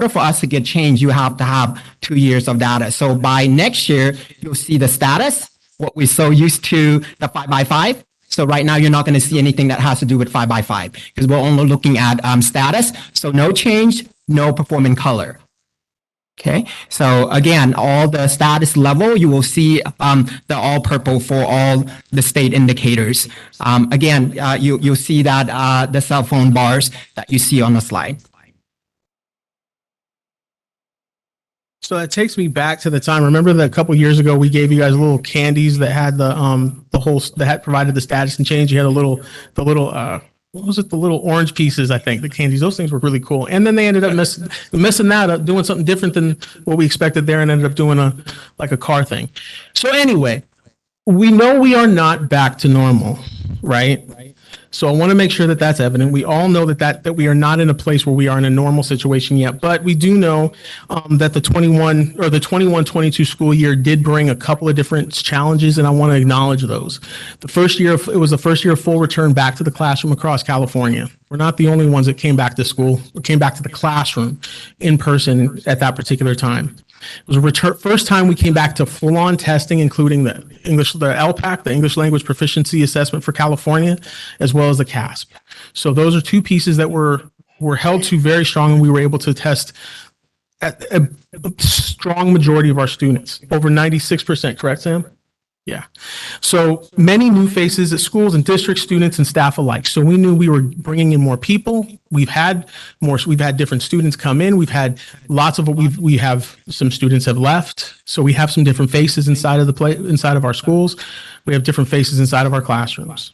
for us to get change, you have to have 2 years of data. So by next year, you'll see the status, what we're so used to, the 5x5. So right now, you're not going to see anything that has to do with 5x5 because we're only looking at status. So no change, no performing color. Okay. So again, all the status level, you will see the all purple for all the state indicators. Again, you'll see that the cell phone bars that you see on the slide. So that takes me back to the time. Remember that a couple years ago we gave you guys little candies that had the whole that had provided the status and change. You had the little what was it? The little orange pieces, I think, the candies. Those things were really cool. And then they ended up messing that up, doing something different than what we expected there, and ended up doing a car thing. So anyway, we know we are not back to normal, right? So I want to make sure that that's evident. We all know that we are not in a place where we are in a normal situation yet, but we do know that the 21-22 school year did bring a couple of different challenges, and I want to acknowledge those. It was the first year of full return back to the classroom across California. We're not the only ones that came back to school or came back to the classroom in person at that particular time. It was first time we came back to full-on testing, including the LPAC, the English Language Proficiency Assessment for California, as well as the CASP. So those are two pieces that were held to very strong, and we were able to test at a strong majority of our students, over 96%, correct, Sam? Yeah. So many new faces at schools and district students and staff alike. So we knew we were bringing in more people. We've had different students come in. We've had lots of we have some students have left. So we have some different faces inside of our schools. We have different faces inside of our classrooms.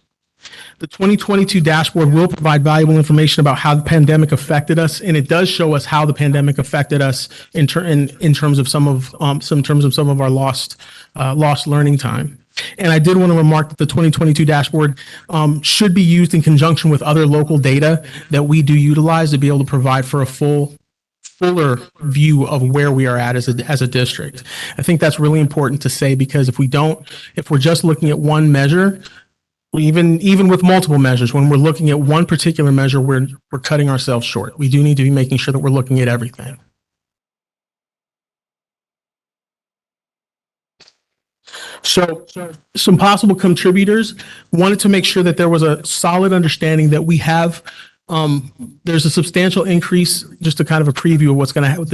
The 2022 dashboard will provide valuable information about how the pandemic affected us, and it does show us how the pandemic affected us in terms of some of our lost learning time. And I did want to remark that the 2022 dashboard should be used in conjunction with other local data that we do utilize to be able to provide for a fuller view of where we are at as a district. I think that's really important to say, because if we're just looking at one measure, even with multiple measures, when we're looking at one particular measure, we're cutting ourselves short. We do need to be making sure that we're looking at everything. So some possible contributors wanted to make sure that there was a solid understanding that we have. There's a substantial increase, just a kind of a preview of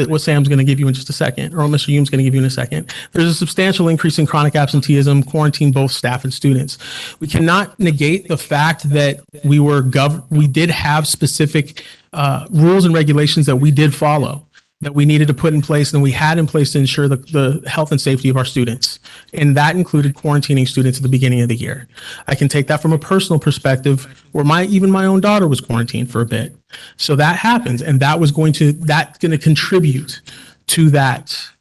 what Sam's going to give you in just a second, or Mr. Hume's going to give you in a second. There's a substantial increase in chronic absenteeism, quarantine both staff and students. We cannot negate the fact that we did have specific rules and regulations that we did follow, that we needed to put in place, and we had in place to ensure the health and safety of our students. And that included quarantining students at the beginning of the year. I can take that from a personal perspective, where even my own daughter was quarantined for a bit. So that happens, and that's going to contribute to that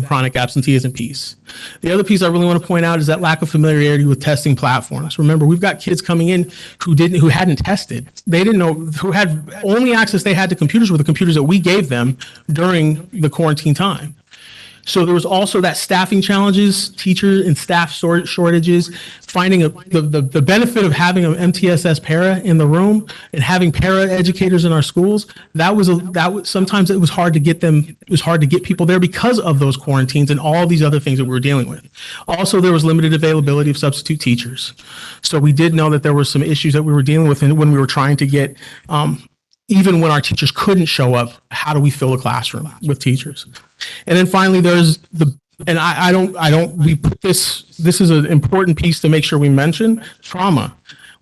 chronic absenteeism piece. The other piece I really want to point out is that lack of familiarity with testing platforms. Remember, we've got kids coming in who hadn't tested. They didn't know, who had only access they had to computers were the computers that we gave them during the quarantine time. So there was also that staffing challenges, teacher and staff shortages, finding the benefit of having an MTSS para in the room and having para educators in our schools. Sometimes it was hard to get them. It was hard to get people there because of those quarantines and all these other things that we were dealing with. Also, there was limited availability of substitute teachers. So we did know that there were some issues that we were dealing with when we were trying to get, even when our teachers couldn't show up, how do we fill a classroom with teachers? And then finally, there's we put this is an important piece to make sure we mention, trauma.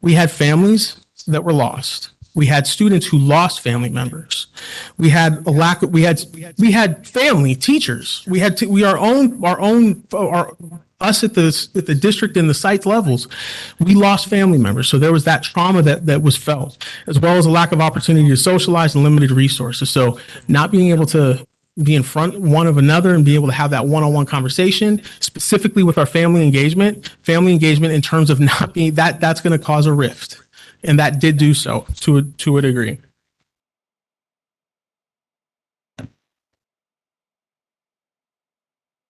We had families that were lost. We had students who lost family members. We had a lack of, we had family, teachers. Us at the district and the site levels, we lost family members. So there was that trauma that was felt, as well as a lack of opportunity to socialize and limited resources. So not being able to be in front one of another and be able to have that one-on-one conversation, specifically with our family engagement in terms of not being, that's going to cause a rift. And that did do so to a degree.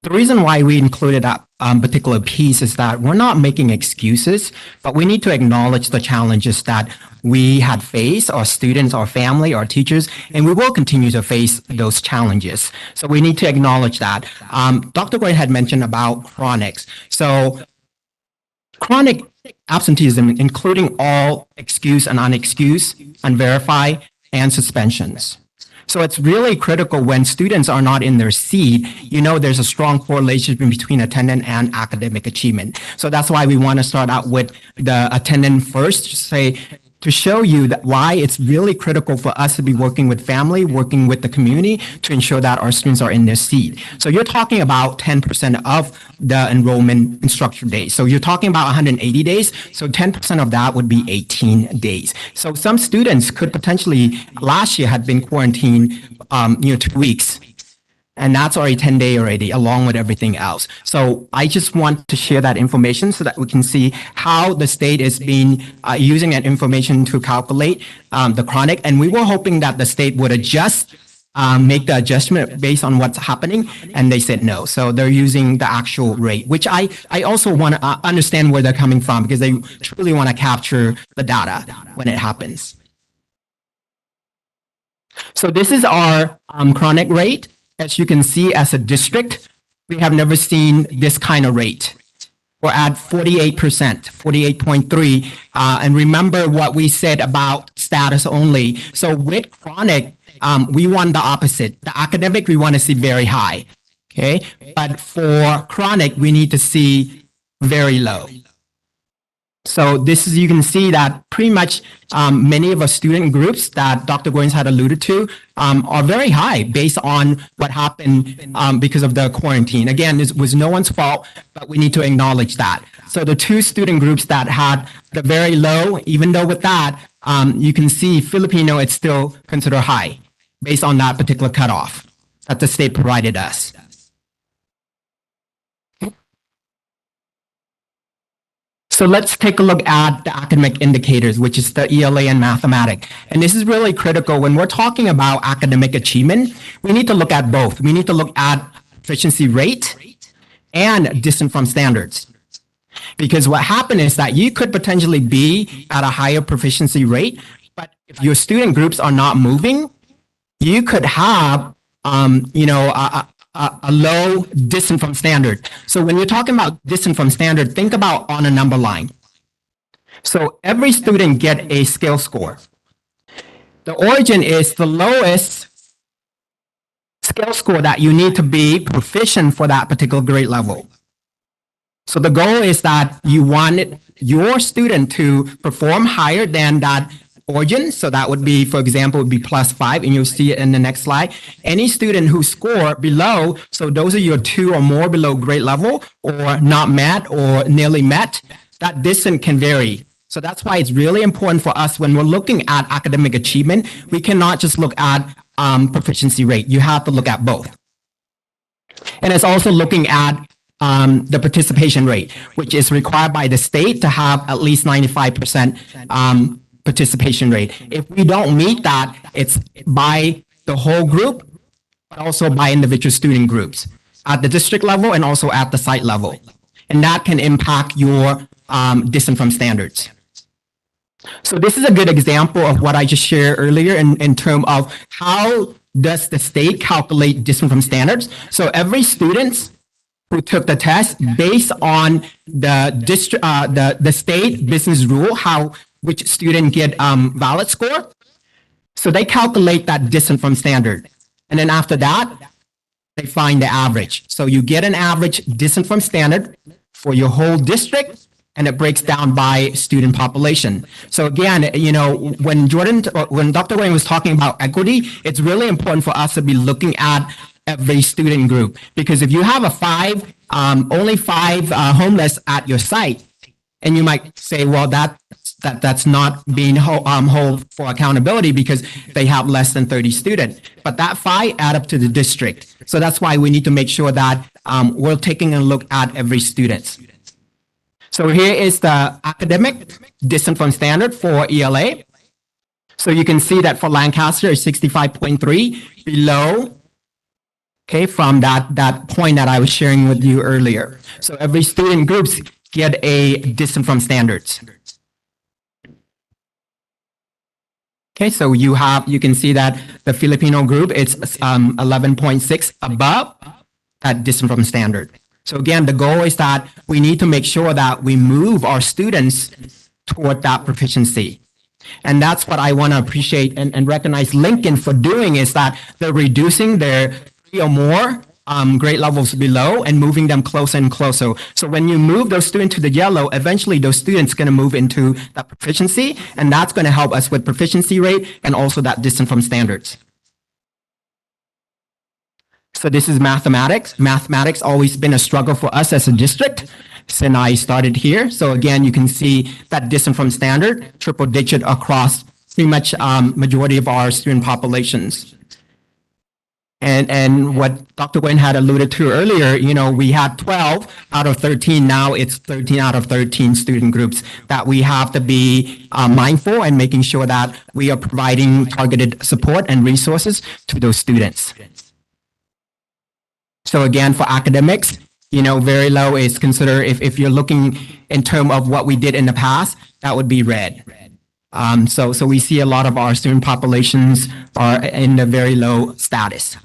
The reason why we included that particular piece is that we're not making excuses, but we need to acknowledge the challenges that we had faced, our students, our family, our teachers, and we will continue to face those challenges. So we need to acknowledge that. Dr. Gray had mentioned about chronics. So chronic absenteeism, including all excused and unexcused, unverified, and suspensions. So it's really critical when students are not in their seat, there's a strong correlation between attendance and academic achievement. So that's why we want to start out with the attendance first, to show you that why it's really critical for us to be working with family, working with the community to ensure that our students are in their seat. So you're talking about 10% of the enrollment instruction days. So you're talking about 180 days. So 10% of that would be 18 days. So some students could potentially last year had been quarantined, 2 weeks. And that's already 10 days already, along with everything else. So I just want to share that information so that we can see how the state is being using that information to calculate the chronic. And we were hoping that the state would make the adjustment based on what's happening. And they said no. So they're using the actual rate, which I also want to understand where they're coming from, because they truly want to capture the data when it happens. So this is our chronic rate. As you can see, as a district, we have never seen this kind of rate. We're at 48%, 48.3. And remember what we said about status only. So with chronic, we want the opposite. The academic, we want to see very high. Okay. But for chronic, we need to see very low. So this is, you can see that pretty much many of our student groups that Dr. Goins had alluded to are very high based on what happened because of the quarantine. Again, this was no one's fault, but we need to acknowledge that. So the two student groups that had the very low, even though with that, you can see Filipino, it's still considered high based on that particular cutoff that the state provided us. So let's take a look at the academic indicators, which is the ELA and mathematics. And this is really critical. When we're talking about academic achievement, we need to look at both. We need to look at proficiency rate and distance from standards. Because what happened is that you could potentially be at a higher proficiency rate, but if your student groups are not moving, you could have, a low distance from standard. So when you're talking about distance from standard, think about on a number line. So every student get a scale score. The origin is the lowest scale score that you need to be proficient for that particular grade level. So the goal is that you want your student to perform higher than that origin. So that would be, for example, would be +5, and you'll see it in the next slide. Any student who score below, so those are your 2 or more below grade level, or not met or nearly met, that distance can vary. So that's why it's really important for us when we're looking at academic achievement, we cannot just look at proficiency rate. You have to look at both. And it's also looking at the participation rate, which is required by the state to have at least 95% participation rate. If we don't meet that, it's by the whole group, but also by individual student groups at the district level and also at the site level. And that can impact your distance from standards. So this is a good example of what I just shared earlier in terms of how does the state calculate distance from standards. So every student who took the test based on the state business rule, which student get valid score. So they calculate that distance from standard. And then after that, they find the average. So you get an average distance from standard for your whole district and it breaks down by student population. So again, when Dr. Wayne was talking about equity, it's really important for us to be looking at every student group, because if you have only five homeless at your site, and you might say, well, that's not being held for accountability because they have less than 30 students. But that 5 add up to the district. So that's why we need to make sure that we're taking a look at every student. So here is the academic distance from standard for ELA. So you can see that for Lancaster is 65.3 below, okay, from that point that I was sharing with you earlier. So every student groups get a distance from standards. Okay, so you can see that the Filipino group is 11.6 above that distance from standard. So again, the goal is that we need to make sure that we move our students toward that proficiency. And that's what I want to appreciate and recognize Lincoln for doing, is that they're reducing their 3 or more grade levels below and moving them closer and closer. So when you move those students to the yellow, eventually those students going to move into that proficiency, and that's going to help us with proficiency rate and also that distance from standards. So this is mathematics. Mathematics always been a struggle for us as a district since I started here. So again, you can see that distance from standard, triple digit across pretty much majority of our student populations. And what Dr. Nguyen had alluded to earlier, we had 12 out of 13. Now it's 13 out of 13 student groups that we have to be mindful and making sure that we are providing targeted support and resources to those students. So again, for academics, very low is considered, if you're looking in terms of what we did in the past, that would be red. So we see a lot of our student populations are in the very low status.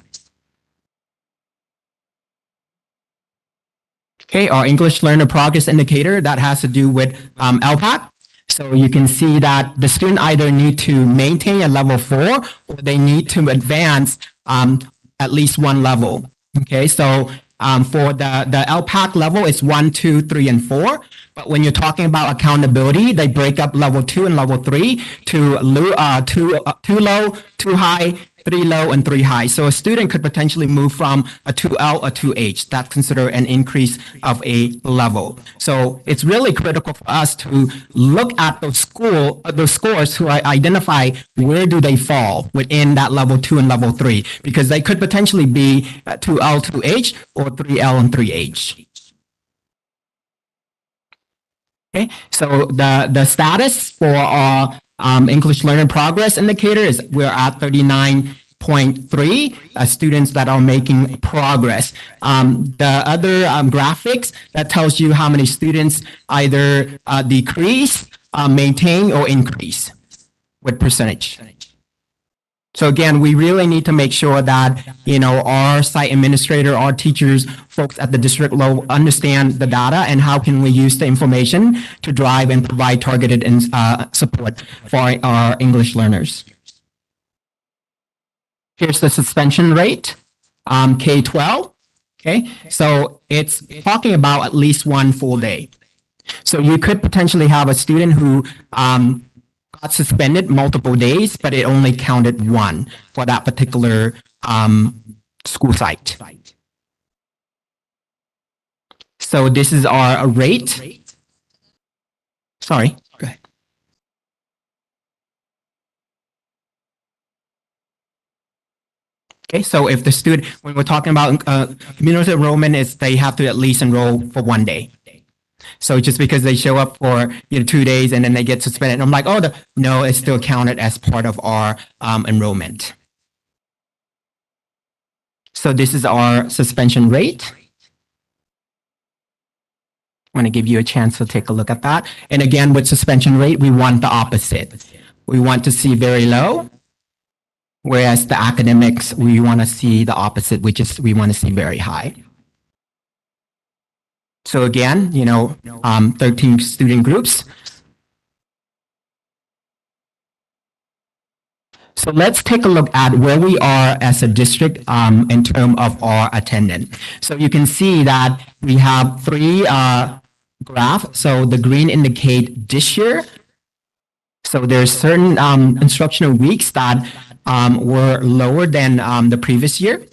Okay, our English Learner Progress Indicator, that has to do with LPAC. So you can see that the student either need to maintain a level 4 or they need to advance at least one level. Okay, so for the LPAC level, it's 1, 2, 3, and 4. But when you're talking about accountability, they break up level 2 and level 3 to 2 low, 2 high, 3 low, and 3 high. So a student could potentially move from a 2L or 2H. That's considered an increase of a level. So it's really critical for us to look at those scores to identify where do they fall within that level 2 and level 3, because they could potentially be 2L, 2H, or 3L and 3H. Okay, so the status for our English Learner Progress Indicator is we're at 39.3 students that are making progress. The other graphics that tells you how many students either decrease, maintain, or increase with percentage. So again, we really need to make sure that, our site administrator, our teachers, folks at the district level understand the data and how can we use the information to drive and provide targeted support for our English learners. Here's the suspension rate, K-12. Okay, so it's talking about at least 1 full day. So you could potentially have a student who got suspended multiple days, but it only counted 1 for that particular school site. So this is our rate. Sorry, go ahead. Okay, so if the student, when we're talking about community enrollment, is they have to at least enroll for 1 day. So just because they show up for 2 days and then they get suspended, and I'm like, no, it's still counted as part of our enrollment. So this is our suspension rate. I'm going to give you a chance to take a look at that. And again, with suspension rate, we want the opposite. We want to see very low, whereas the academics, we want to see the opposite, which is we want to see very high. So again, 13 student groups. So let's take a look at where we are as a district in terms of our attendance. So you can see that we have 3 graph. So the green indicate this year. So there's certain instructional weeks that were lower than the previous year.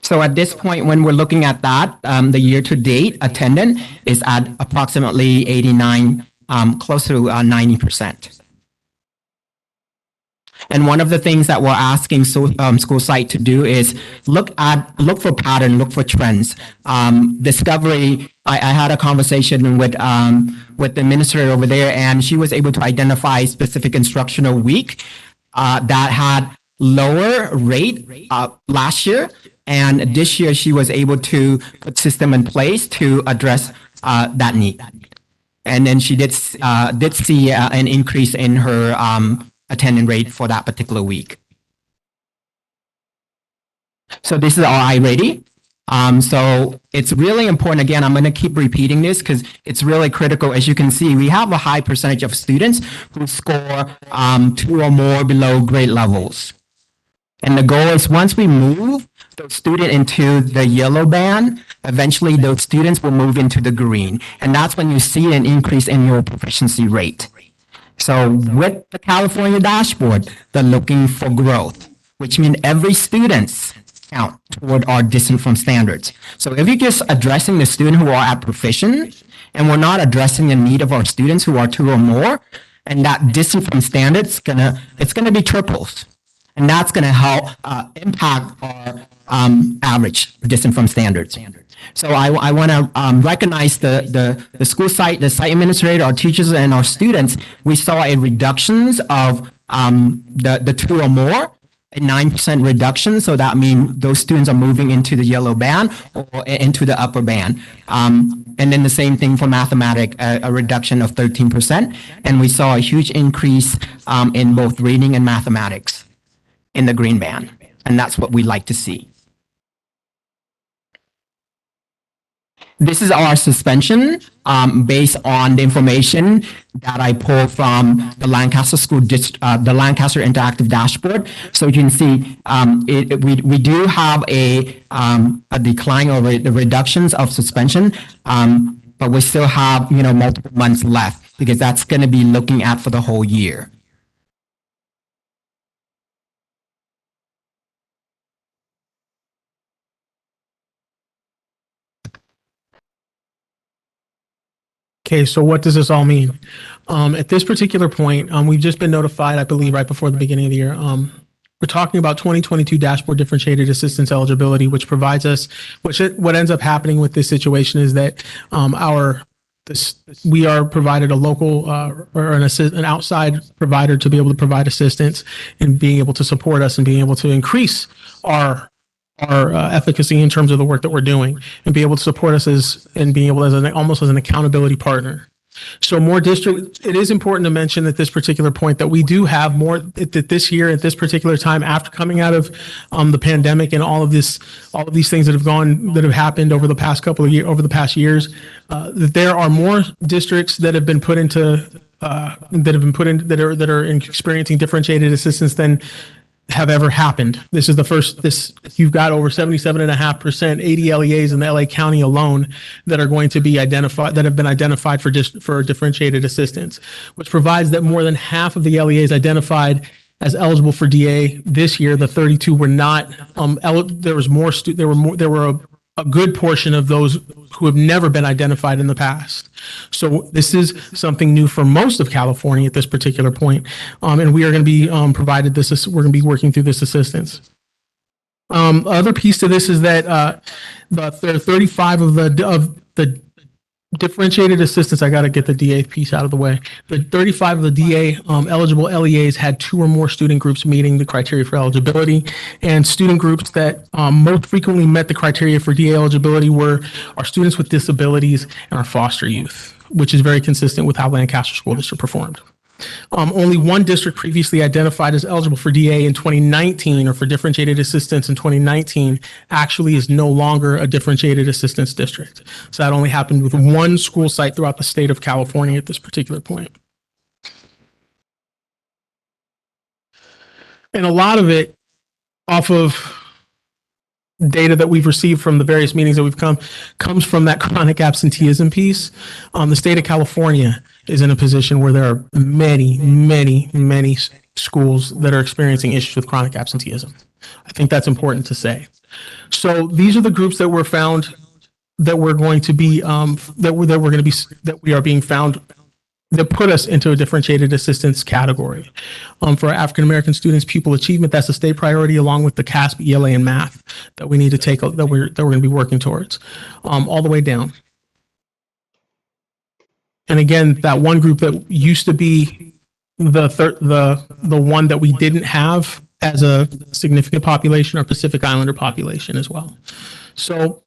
So at this point, when we're looking at that, the year-to-date attendance is at approximately 89, close to 90%. And one of the things that we're asking school site to do is look for pattern, look for trends. Discovery. I had a conversation with the administrator over there, and she was able to identify specific instructional week that had lower rate last year, and this year she was able to put system in place to address that need. And then she did see an increase in her attendance rate for that particular week. So this is our iReady. So it's really important. Again, I'm going to keep repeating this because it's really critical. As you can see, we have a high percentage of students who score 2 or more below grade levels. And the goal is once we move those students into the yellow band, eventually those students will move into the green. And that's when you see an increase in your proficiency rate. So with the California dashboard, they're looking for growth, which means every student's count toward our distant from standards. So if you're just addressing the student who are at proficient, and we're not addressing the need of our students who are 2 or more, and that distant from standards it's gonna be triples. And that's going to help impact our average distant from standards. So I want to recognize the school site, the site administrator, our teachers, and our students. We saw a reductions of the 2 or more, a 9% reduction. So that means those students are moving into the yellow band or into the upper band. And then the same thing for mathematics, a reduction of 13%. And we saw a huge increase in both reading and mathematics in the green band. And that's what we like to see. This is our suspension based on the information that I pulled from the Lancaster School District, the Lancaster Interactive Dashboard. So you can see we do have a decline or the reductions of suspension, but we still have multiple months left because that's going to be looking at for the whole year. Okay, so what does this all mean? At this particular point, we've just been notified, I believe, right before the beginning of the year. We're talking about 2022 dashboard differentiated assistance eligibility, which provides us, what ends up happening with this situation is that we are provided a local or an outside provider to be able to provide assistance and being able to support us and being able to increase our efficacy in terms of the work that we're doing and be able to support us and being able almost as an accountability partner. So more districts, it is important to mention at this particular point that we do have more that this year at this particular time after coming out of the pandemic and all of these things that have happened over the past couple of years, over the past years, that there are more districts that have been put into that are experiencing differentiated assistance than have ever happened. This is the first, you've got over 77.5% 80 LEAs in the LA County alone that are going to be identified, that have been identified for differentiated assistance, which provides that more than half of the LEAs identified as eligible for DA this year, the 32 were not, there were a good portion of those who have never been identified in the past. So this is something new for most of California at this particular point. And we are going to be provided this, we're going to be working through this assistance. Other piece to this is that the 35 of the differentiated assistance, I got to get the DA piece out of the way. The 35 of the DA eligible LEAs had 2 or more student groups meeting the criteria for eligibility, and student groups that most frequently met the criteria for DA eligibility were our students with disabilities and our foster youth, which is very consistent with how Lancaster School District performed. Only one district previously identified as eligible for DA in 2019 or for differentiated assistance in 2019 actually is no longer a differentiated assistance district. So that only happened with one school site throughout the state of California at this particular point. And a lot of it off of data that we've received from the various meetings that we've comes from that chronic absenteeism piece. The state of California is in a position where there are many schools that are experiencing issues with chronic absenteeism. I think that's important to say. So these are the groups that were found that we're going to be that we are being found that put us into a differentiated assistance category. For our African American students, pupil achievement, that's a state priority, along with the CASP, ELA, and math that we need to take, that we're going to be working towards, all the way down. And again, that one group that used to be the one that we didn't have as a significant population, our Pacific Islander population as well. So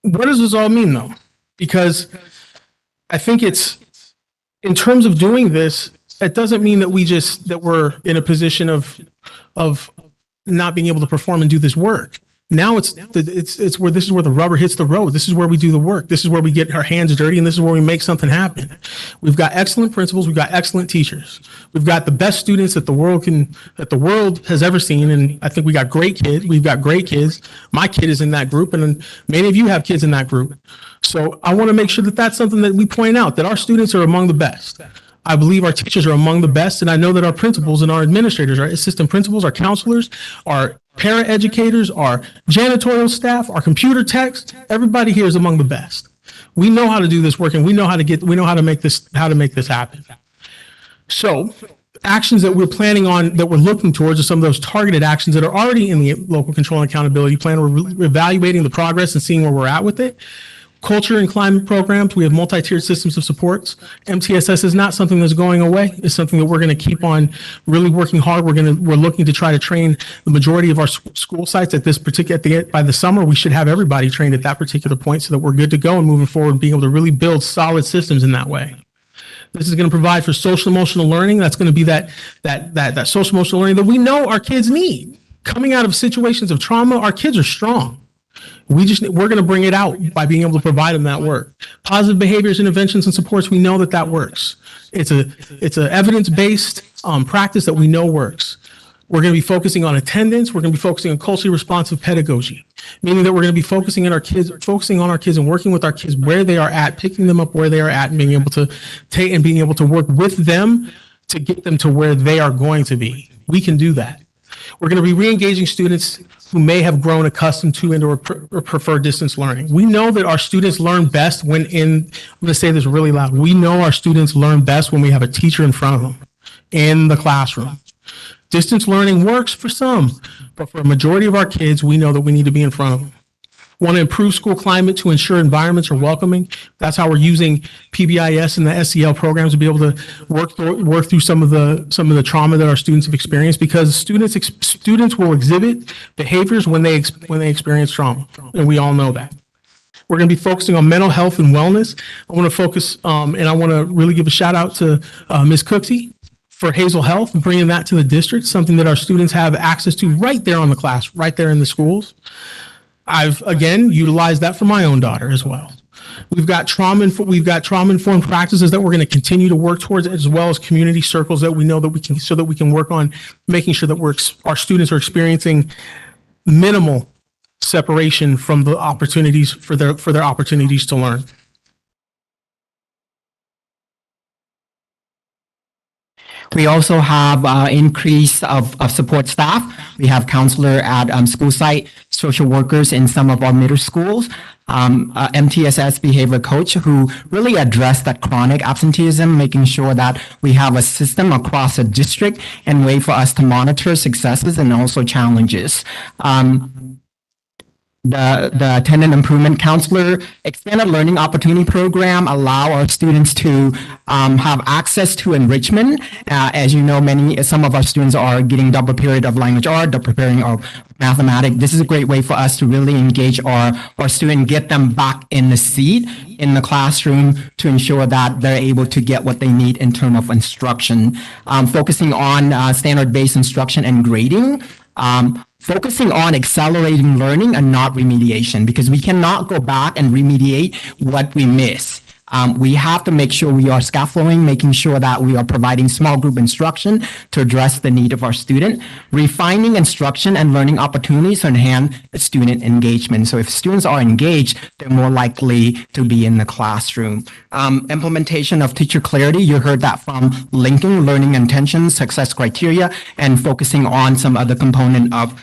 what does this all mean, though? Because I think it's, in terms of doing this, it doesn't mean that we're in a position of not being able to perform and do this work. Now it's where this is where the rubber hits the road. This is where we do the work. This is where we get our hands dirty, and this is where we make something happen. We've got excellent principals. We've got excellent teachers. We've got the best students that the world has ever seen, and I think we got great kids. We've got great kids. My kid is in that group, and many of you have kids in that group. So I want to make sure that that's something that we point out, that our students are among the best. I believe our teachers are among the best, and I know that our principals and our administrators, our assistant principals, our counselors, our para-educators, our janitorial staff, our computer techs, everybody here is among the best. We know how to do this work, and we know how to make this happen. So actions that we're planning on, that we're looking towards, are some of those targeted actions that are already in the local control and accountability plan. We're evaluating the progress and seeing where we're at with it. Culture and climate programs, we have multi-tiered systems of supports. MTSS is not something that's going away. It's something that we're going to keep on really working hard. We're looking to try to train the majority of our school sites at this particular, by the summer, we should have everybody trained at that particular point so that we're good to go and moving forward and being able to really build solid systems in that way. This is going to provide for social emotional learning. That's going to be that social emotional learning that we know our kids need. Coming out of situations of trauma, our kids are strong. We're going to bring it out by being able to provide them that work. Positive behaviors, interventions, and supports, we know that works. It's a evidence-based practice that we know works. We're going to be focusing on attendance. We're going to be focusing on culturally responsive pedagogy, meaning that we're going to be focusing on our kids and working with our kids where they are at, picking them up where they are at, and being able to work with them to get them to where they are going to be. We can do that. We're going to be re-engaging students who may have grown accustomed to or prefer distance learning. We know that our students learn best I'm going to say this really loud. We know our students learn best when we have a teacher in front of them in the classroom. Distance learning works for some, but for a majority of our kids, we know that we need to be in front of them. Want to improve school climate to ensure environments are welcoming. That's how we're using PBIS and the SEL programs to be able to work through some of the trauma that our students have experienced, because students will exhibit behaviors when they experience trauma, and we all know that. We're going to be focusing on mental health and wellness. I want to focus, and I want to really give a shout out to Ms. Cooksey for Hazel Health and bringing that to the district, something that our students have access to right there on the class, right there in the schools. I've, again, utilized that for my own daughter as well. We've got trauma-informed practices that we're going to continue to work towards, as well as community circles that we know that we can, so that we can work on making sure that our students are experiencing minimal separation from the opportunities for their opportunities to learn. We also have increase of support staff. We have counselor at school site, social workers in some of our middle schools, MTSS behavior coach who really address that chronic absenteeism, making sure that we have a system across the district and way for us to monitor successes and also challenges. The attendant improvement counselor extended learning opportunity program allow our students to have access to enrichment. As you know, some of our students are getting double period of language art, double preparing of mathematics. This is a great way for us to really engage our student, get them back in the seat in the classroom to ensure that they're able to get what they need in terms of instruction. Focusing on standard-based instruction and grading. Focusing on accelerating learning and not remediation, because we cannot go back and remediate what we miss. We have to make sure we are scaffolding, making sure that we are providing small group instruction to address the need of our student, refining instruction and learning opportunities to enhance student engagement. So if students are engaged, they're more likely to be in the classroom. Implementation of teacher clarity, you heard that from linking learning intentions, success criteria, and focusing on some other component of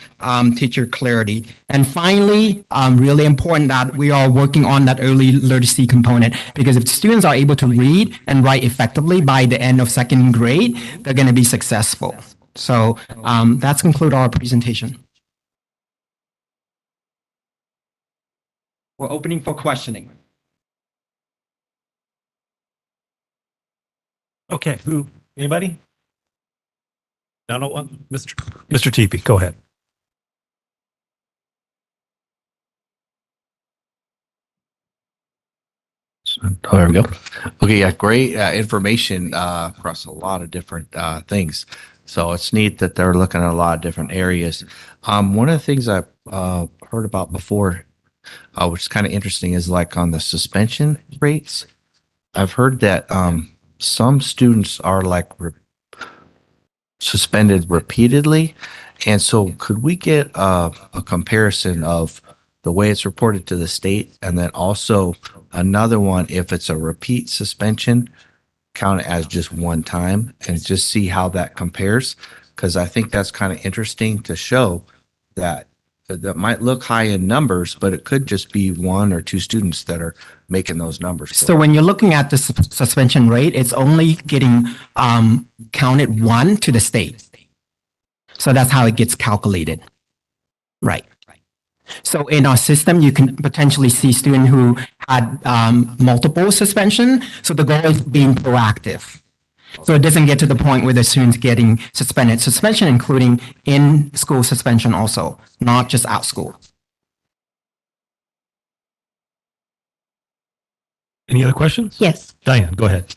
teacher clarity. And finally, really important that we are working on that early literacy component, because if students are able to read and write effectively by the end of second grade, they're going to be successful. So that's conclude our presentation. We're opening for questioning. Okay, who? Anybody? No one. Mr. Teepee, go ahead. Oh, there we go. Okay, yeah, great information across a lot of different things. So it's neat that they're looking at a lot of different areas. One of the things I've heard about before, which is kind of interesting, is like on the suspension rates. I've heard that some students are like suspended repeatedly. And so could we get a comparison of the way it's reported to the state, and then also another one, if it's a repeat suspension, count it as just one time and just see how that compares? Because I think that's kind of interesting to show that might look high in numbers, but it could just be one or two students that are making those numbers. So when you're looking at the suspension rate, it's only getting counted one to the state. So that's how it gets calculated. Right. So in our system, you can potentially see students who had multiple suspension. So the goal is being proactive. So it doesn't get to the point where the student's getting suspended. Suspension including in-school suspension also, not just out school. Any other questions? Yes. Diane, go ahead.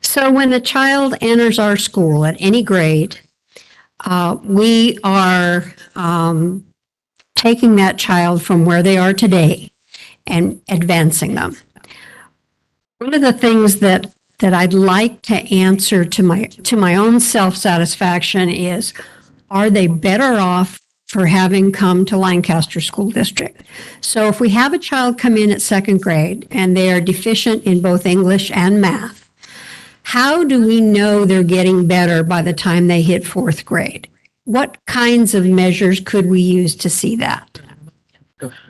So when a child enters our school at any grade, we are taking that child from where they are today and advancing them. One of the things that I'd like to answer to my own self-satisfaction is, are they better off for having come to Lancaster School District? So if we have a child come in at second grade and they are deficient in both English and math, how do we know they're getting better by the time they hit fourth grade? What kinds of measures could we use to see that?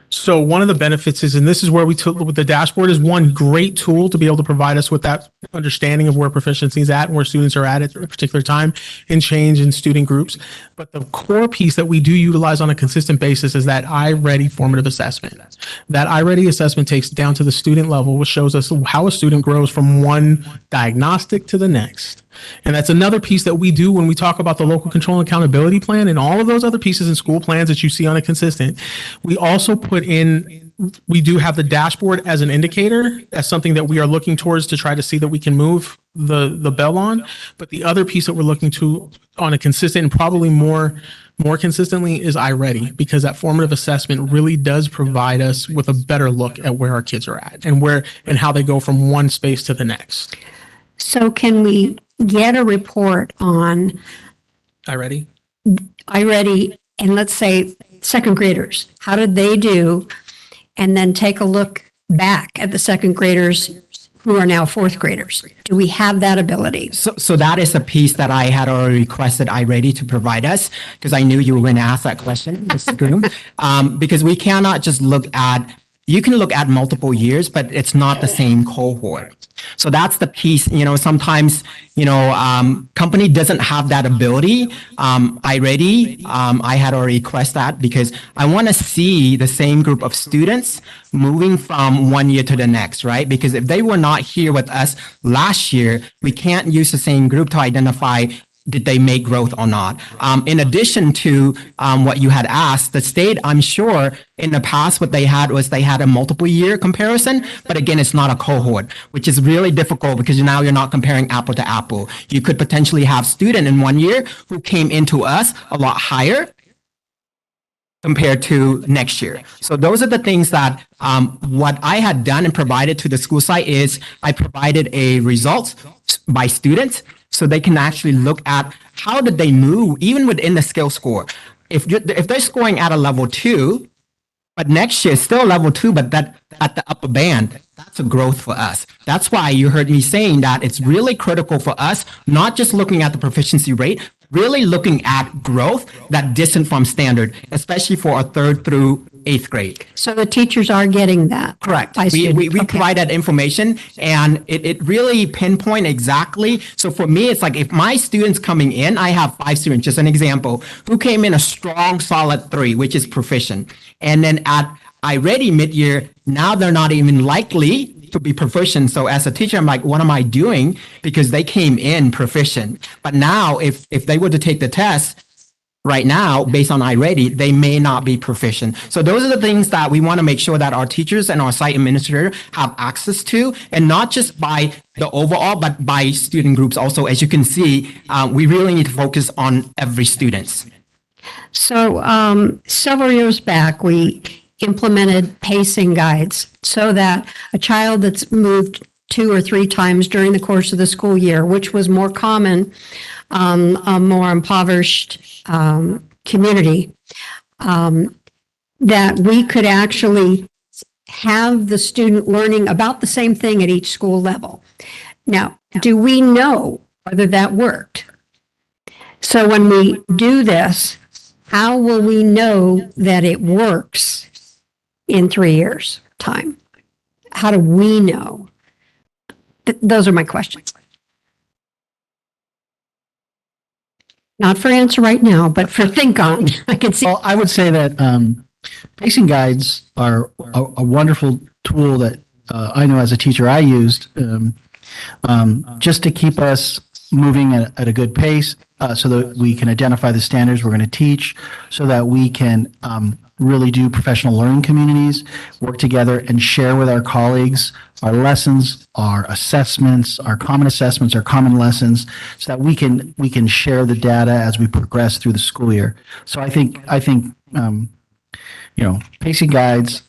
So one of the benefits is, and this is where we took with the dashboard, is one great tool to be able to provide us with that understanding of where proficiency is at and where students are at a particular time in change in student groups. But the core piece that we do utilize on a consistent basis is that iReady formative assessment. That iReady assessment takes down to the student level, which shows us how a student grows from one diagnostic to the next. And that's another piece that we do when we talk about the local control and accountability plan and all of those other pieces in school plans that you see on a consistent. We also put in, we do have the dashboard as an indicator, as something that we are looking towards to try to see that we can move the bell on. But the other piece that we're looking to on a consistent and probably more consistently is iReady, because that formative assessment really does provide us with a better look at where our kids are at and how they go from one space to the next. So can we get a report on iReady, and let's say second graders, how did they do? And then take a look back at the second graders who are now fourth graders. Do we have that ability? So that is a piece that I had already requested iReady to provide us, because I knew you were going to ask that question, Mr. Groom. Because we cannot just you can look at multiple years, but it's not the same cohort. So that's the piece, sometimes, company doesn't have that ability. iReady, I had already requested that because I want to see the same group of students moving from one year to the next, right? Because if they were not here with us last year, we can't use the same group to identify did they make growth or not. In addition to what you had asked, the state, I'm sure in the past, what they had was they had a multiple year comparison, but again, it's not a cohort, which is really difficult because now you're not comparing apple to apple. You could potentially have student in one year who came into us a lot higher compared to next year. So those are the things that what I had done and provided to the school site is I provided a result by students so they can actually look at how did they move even within the skill score. If they're scoring at a level 2, but next year still level 2, but that at the upper band, that's a growth for us. That's why you heard me saying that it's really critical for us, not just looking at the proficiency rate, really looking at growth that distant from standard, especially for our 3rd through 8th grade. So the teachers are getting that? Correct. by We students. Okay. provide that information and it really pinpoint exactly. So for me, it's like if my students coming in, I have 5 students, just an example, who came in a strong, solid 3, which is proficient. And then at iReady mid-year, now they're not even likely to be proficient. So as a teacher, I'm like, what am I doing? Because they came in proficient. But now if they were to take the test right now, based on iReady, they may not be proficient. So those are the things that we want to make sure that our teachers and our site administrator have access to, and not just by the overall, but by student groups also. As you can see, we really need to focus on every student. So several years back, we implemented pacing guides so that a child that's moved 2 or 3 times during the course of the school year, which was more common, a more impoverished community, that we could actually have the student learning about the same thing at each school level. Now, do we know whether that worked? So when we do this, how will we know that it works in 3 years' time? How do we know? Those are my questions. Not for answer right now, but for think on. I can see. Well, I would say that pacing guides are a wonderful tool that I know as a teacher I used just to keep us moving at a good pace so that we can identify the standards we're going to teach, so that we can really do professional learning communities, work together and share with our colleagues our lessons, our assessments, our common lessons, so that we can share the data as we progress through the school year. So I think pacing guides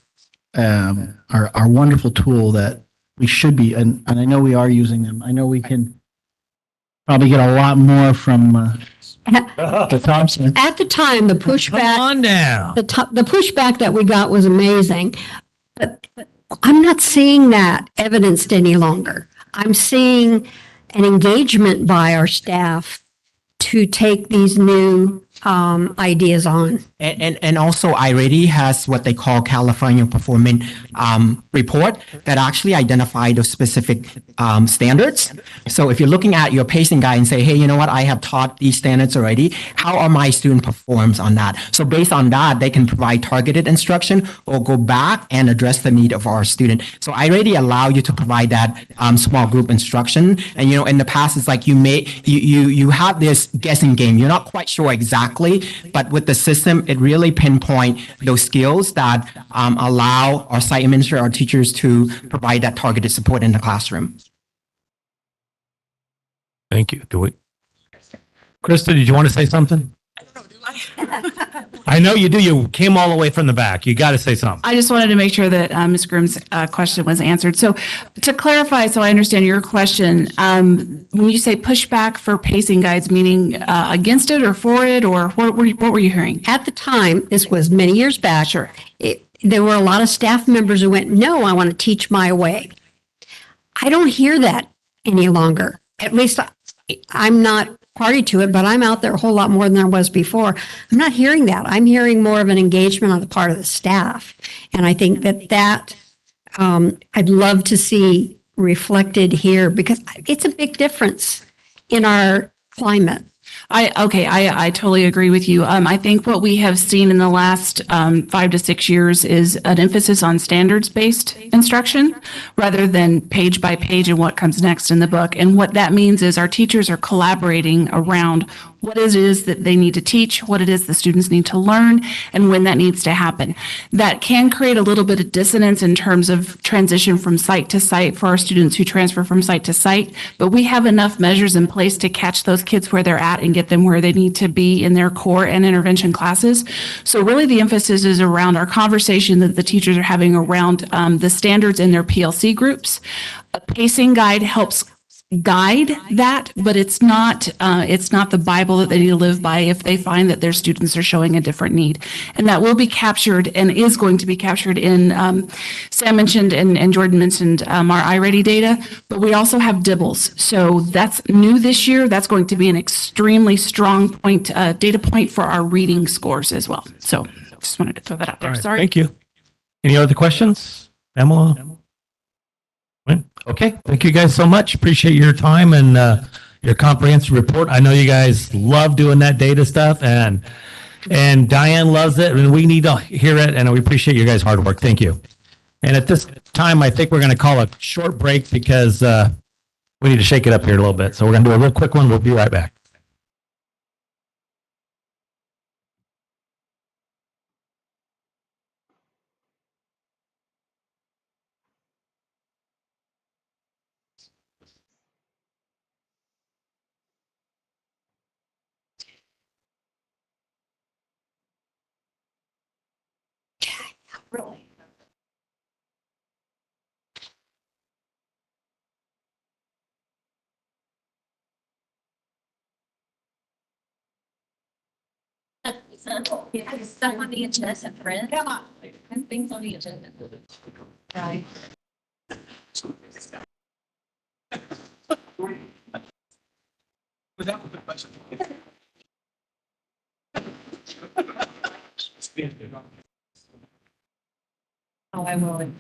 are a wonderful tool that we should be, and I know we are using them. I know we can probably get a lot more from the Thompson. At the time, the pushback. Come on down. The pushback that we got was amazing, but I'm not seeing that evidenced any longer. I'm seeing an engagement by our staff to take these new ideas on. And also iReady has what they call California Performance Report that actually identify those specific standards. So if you're looking at your pacing guide and say, hey, you know what, I have taught these standards already, how are my student performs on that? So based on that, they can provide targeted instruction or go back and address the need of our student. So iReady allow you to provide that small group instruction. And in the past, it's like you have this guessing game. You're not quite sure exactly, but with the system, it really pinpoint those skills that allow our site administrator, our teachers to provide that targeted support in the classroom. Thank you. Krista, did you want to say something? I know you do. You came all the way from the back. You got to say something. I just wanted to make sure that Ms. Grimm's question was answered. So to clarify, so I understand your question, when you say pushback for pacing guides, meaning against it or for it, or what were you hearing? At the time, this was many years back. Sure. There were a lot of staff members who went, no, I want to teach my way. I don't hear that any longer. At least I'm not party to it, but I'm out there a whole lot more than I was before. I'm not hearing that. I'm hearing more of an engagement on the part of the staff. And I think that I'd love to see reflected here, because it's a big difference in our climate. I totally agree with you. I think what we have seen in the last 5 to 6 years is an emphasis on standards-based instruction rather than page by page and what comes next in the book. And what that means is our teachers are collaborating around what it is that they need to teach, what it is the students need to learn, and when that needs to happen. That can create a little bit of dissonance in terms of transition from site to site for our students who transfer from site to site, but we have enough measures in place to catch those kids where they're at and get them where they need to be in their core and intervention classes. So really the emphasis is around our conversation that the teachers are having around the standards in their PLC groups. A pacing guide helps guide that, but it's not the Bible that they need to live by if they find that their students are showing a different need. And that will be captured and is going to be captured in, Sam mentioned and Jordan mentioned our iReady data, but we also have DIBBLs. So that's new this year. That's going to be an extremely strong point, data point for our reading scores as well. So just wanted to throw that out there. All right, Sorry. thank you. Any other questions? Pamela? Okay, thank you guys so much. Appreciate your time and your comprehensive report. I know you guys love doing that data stuff, and Diane loves it, and we need to hear it, and we appreciate your guys' hard work. Thank you. And at this time, I think we're going to call a short break because we need to shake it up here a little bit. So we're going to do a real quick one. We'll be right back. Really? Yeah, stuff on the agenda, friend. Come on. Things on the agenda. Right. Without the question. Oh, I will.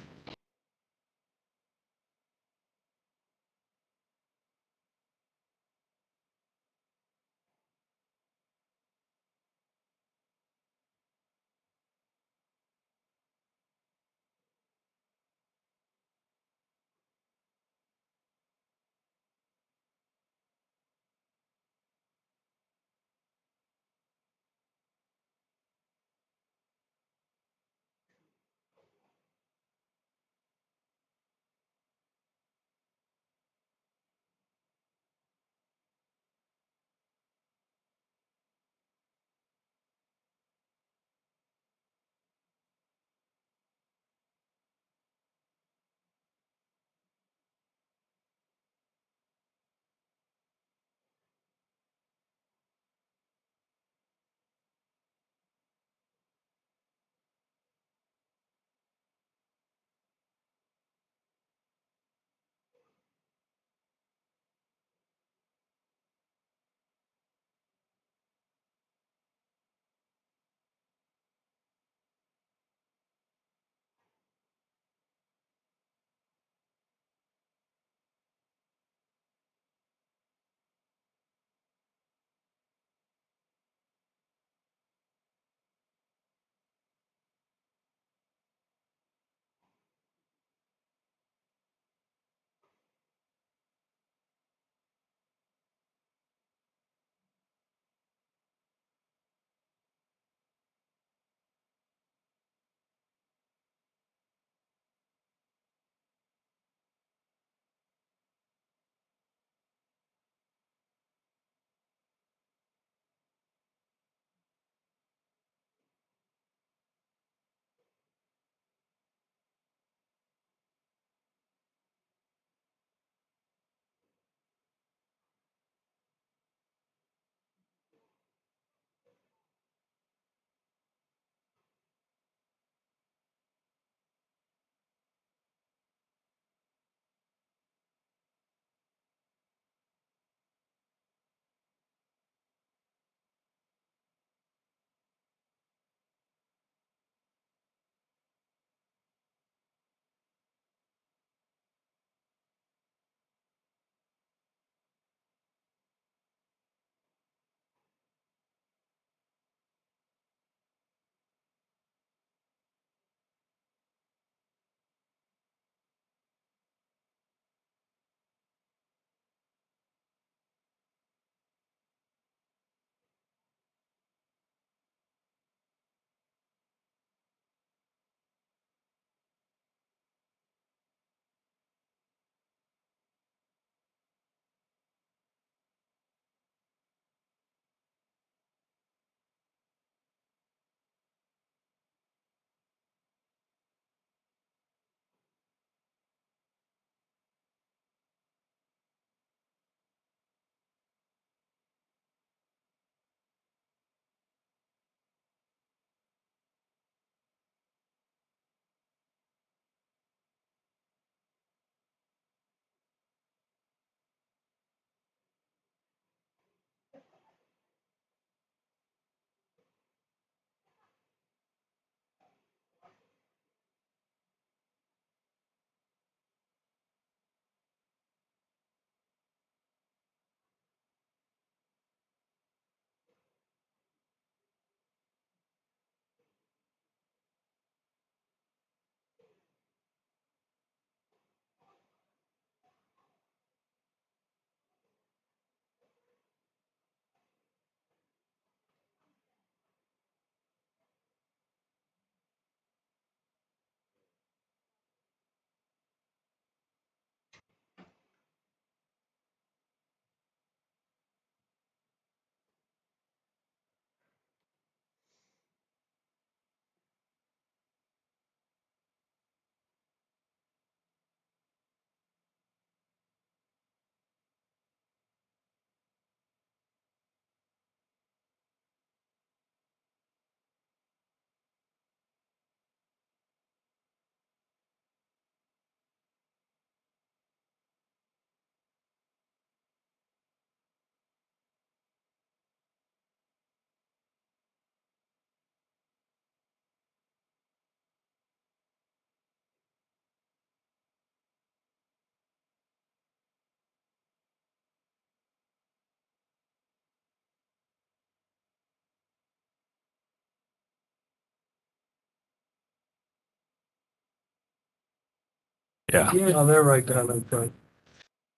Yeah. Oh, they're right down in front.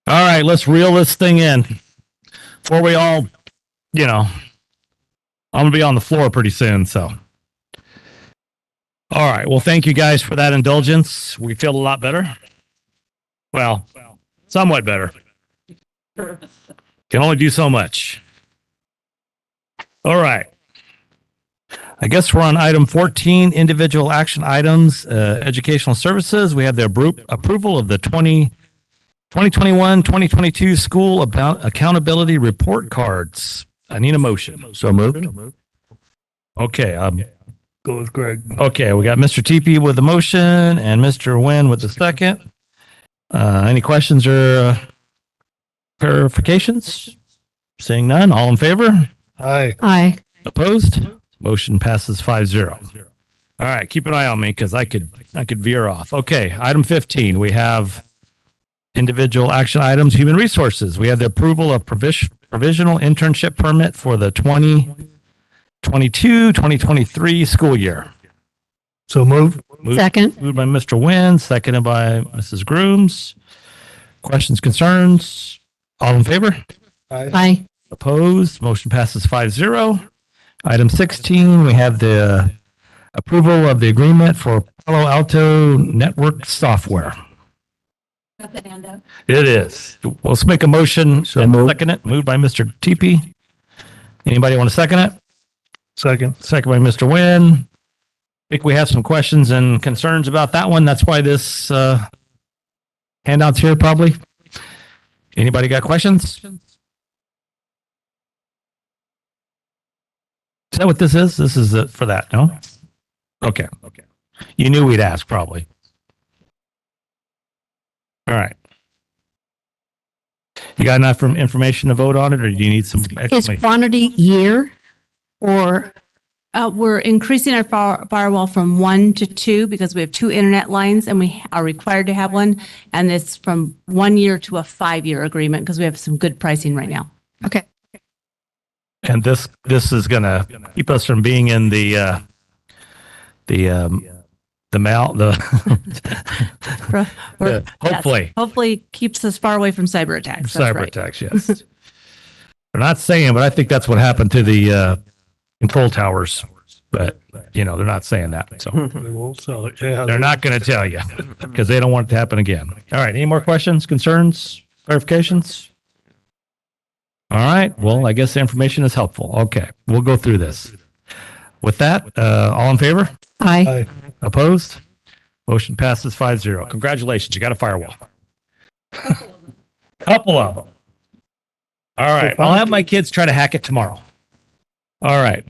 All right, let's reel this thing in before we all, I'm going to be on the floor pretty soon. So, all right. Well, thank you guys for that indulgence. We feel a lot better. Well, somewhat better. Can only do so much. All right. I guess we're on item 14, individual action items, educational services. We have the approval of the 2021-2022 school accountability report cards. I need a motion. So moved. Okay. Go with Greg. Okay. We got Mr. TP with the motion and Mr. Nguyen with the second. Any questions or clarifications? Seeing none. All in favor? Aye. Aye. Opposed? Motion passes 5-0. All right, keep an eye on me because I could veer off. Okay, item 15. We have individual action items, human resources. We have the approval of provisional internship permit for the 2022-2023 school year. So moved. Second. Moved by Mr. Nguyen, seconded by Mrs. Grooms. Questions, concerns? All in favor? Aye. Opposed? Motion passes 5-0. Item 16, we have the approval of the agreement for Palo Alto Network Software. It is. Let's make a motion and second it. Moved by Mr. TP. Anybody want to second it? Second. Second by Mr. Nguyen. I think we have some questions and concerns about that one. That's why this handout's here probably. Anybody got questions? Is that what this is? This is it for that, no? Okay. You knew we'd ask, probably. All right. You got enough information to vote on it, or do you need some Is explanation? quantity year or? We're increasing our firewall from 1 to 2 because we have 2 internet lines and we are required to have one. And it's from 1 year to a 5-year agreement because we have some good pricing right now. Okay. And this is going to keep us from being in the hopefully. Yes, hopefully keeps us far away from cyber attacks. That's Cyber right. attacks, yes. They're not saying, but I think that's what happened to the control towers. But, they're not saying that. So They won't sell it. Yeah. they're not going to tell you because they don't want it to happen again. All right. Any more questions, concerns, clarifications? All right. Well, I guess the information is helpful. Okay. We'll go through this. With that, all in favor? Aye. Opposed? Motion passes 5-0. Congratulations. You got a firewall. Couple of them. All right. I'll have my kids try to hack it tomorrow. All right.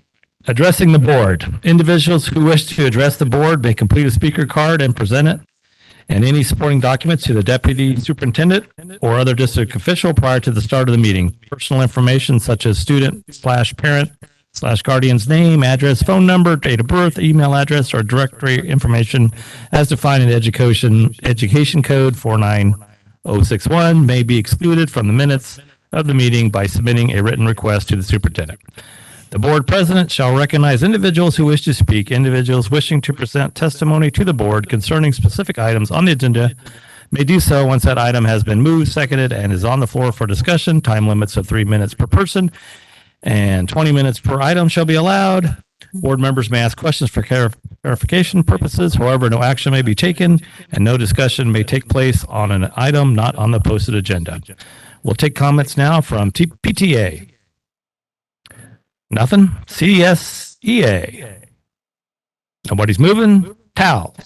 Addressing the board. Individuals who wish to address the board may complete a speaker card and present it and any supporting documents to the deputy superintendent or other district official prior to the start of the meeting. Personal information such as student/parent/guardian's name, address, phone number, date of birth, email address, or directory information as defined in Education Code 49061 may be excluded from the minutes of the meeting by submitting a written request to the superintendent. The board president shall recognize individuals who wish to speak. Individuals wishing to present testimony to the board concerning specific items on the agenda may do so once that item has been moved, seconded, and is on the floor for discussion. Time limits of 3 minutes per person and 20 minutes per item shall be allowed. Board members may ask questions for clarification purposes. However, no action may be taken and no discussion may take place on an item not on the posted agenda. We'll take comments now from PTA. Nothing? CSEA. Nobody's moving. TAL.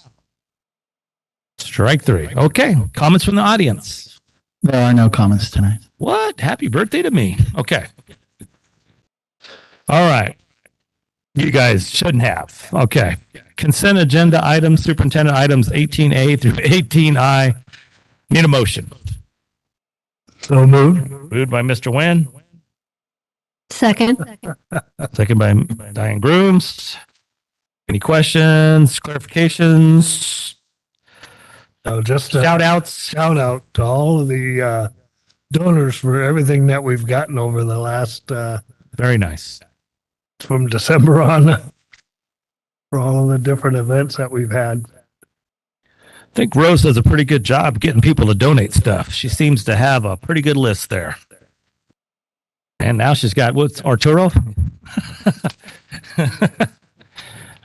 Strike 3. Okay. Comments from the audience. There are no comments tonight. What? Happy birthday to me. Okay. All right. You guys shouldn't have. Okay. Consent agenda items, superintendent items 18A through 18I. Need a motion. So moved. Moved by Mr. Nguyen. Second. Second by Diane Grooms. Any questions, clarifications? Just Shout outs. shout out to all of the donors for everything that we've gotten over the last Very nice. from December on for all of the different events that we've had. I think Rose does a pretty good job getting people to donate stuff. She seems to have a pretty good list there. And now she's got, what's Arturo? All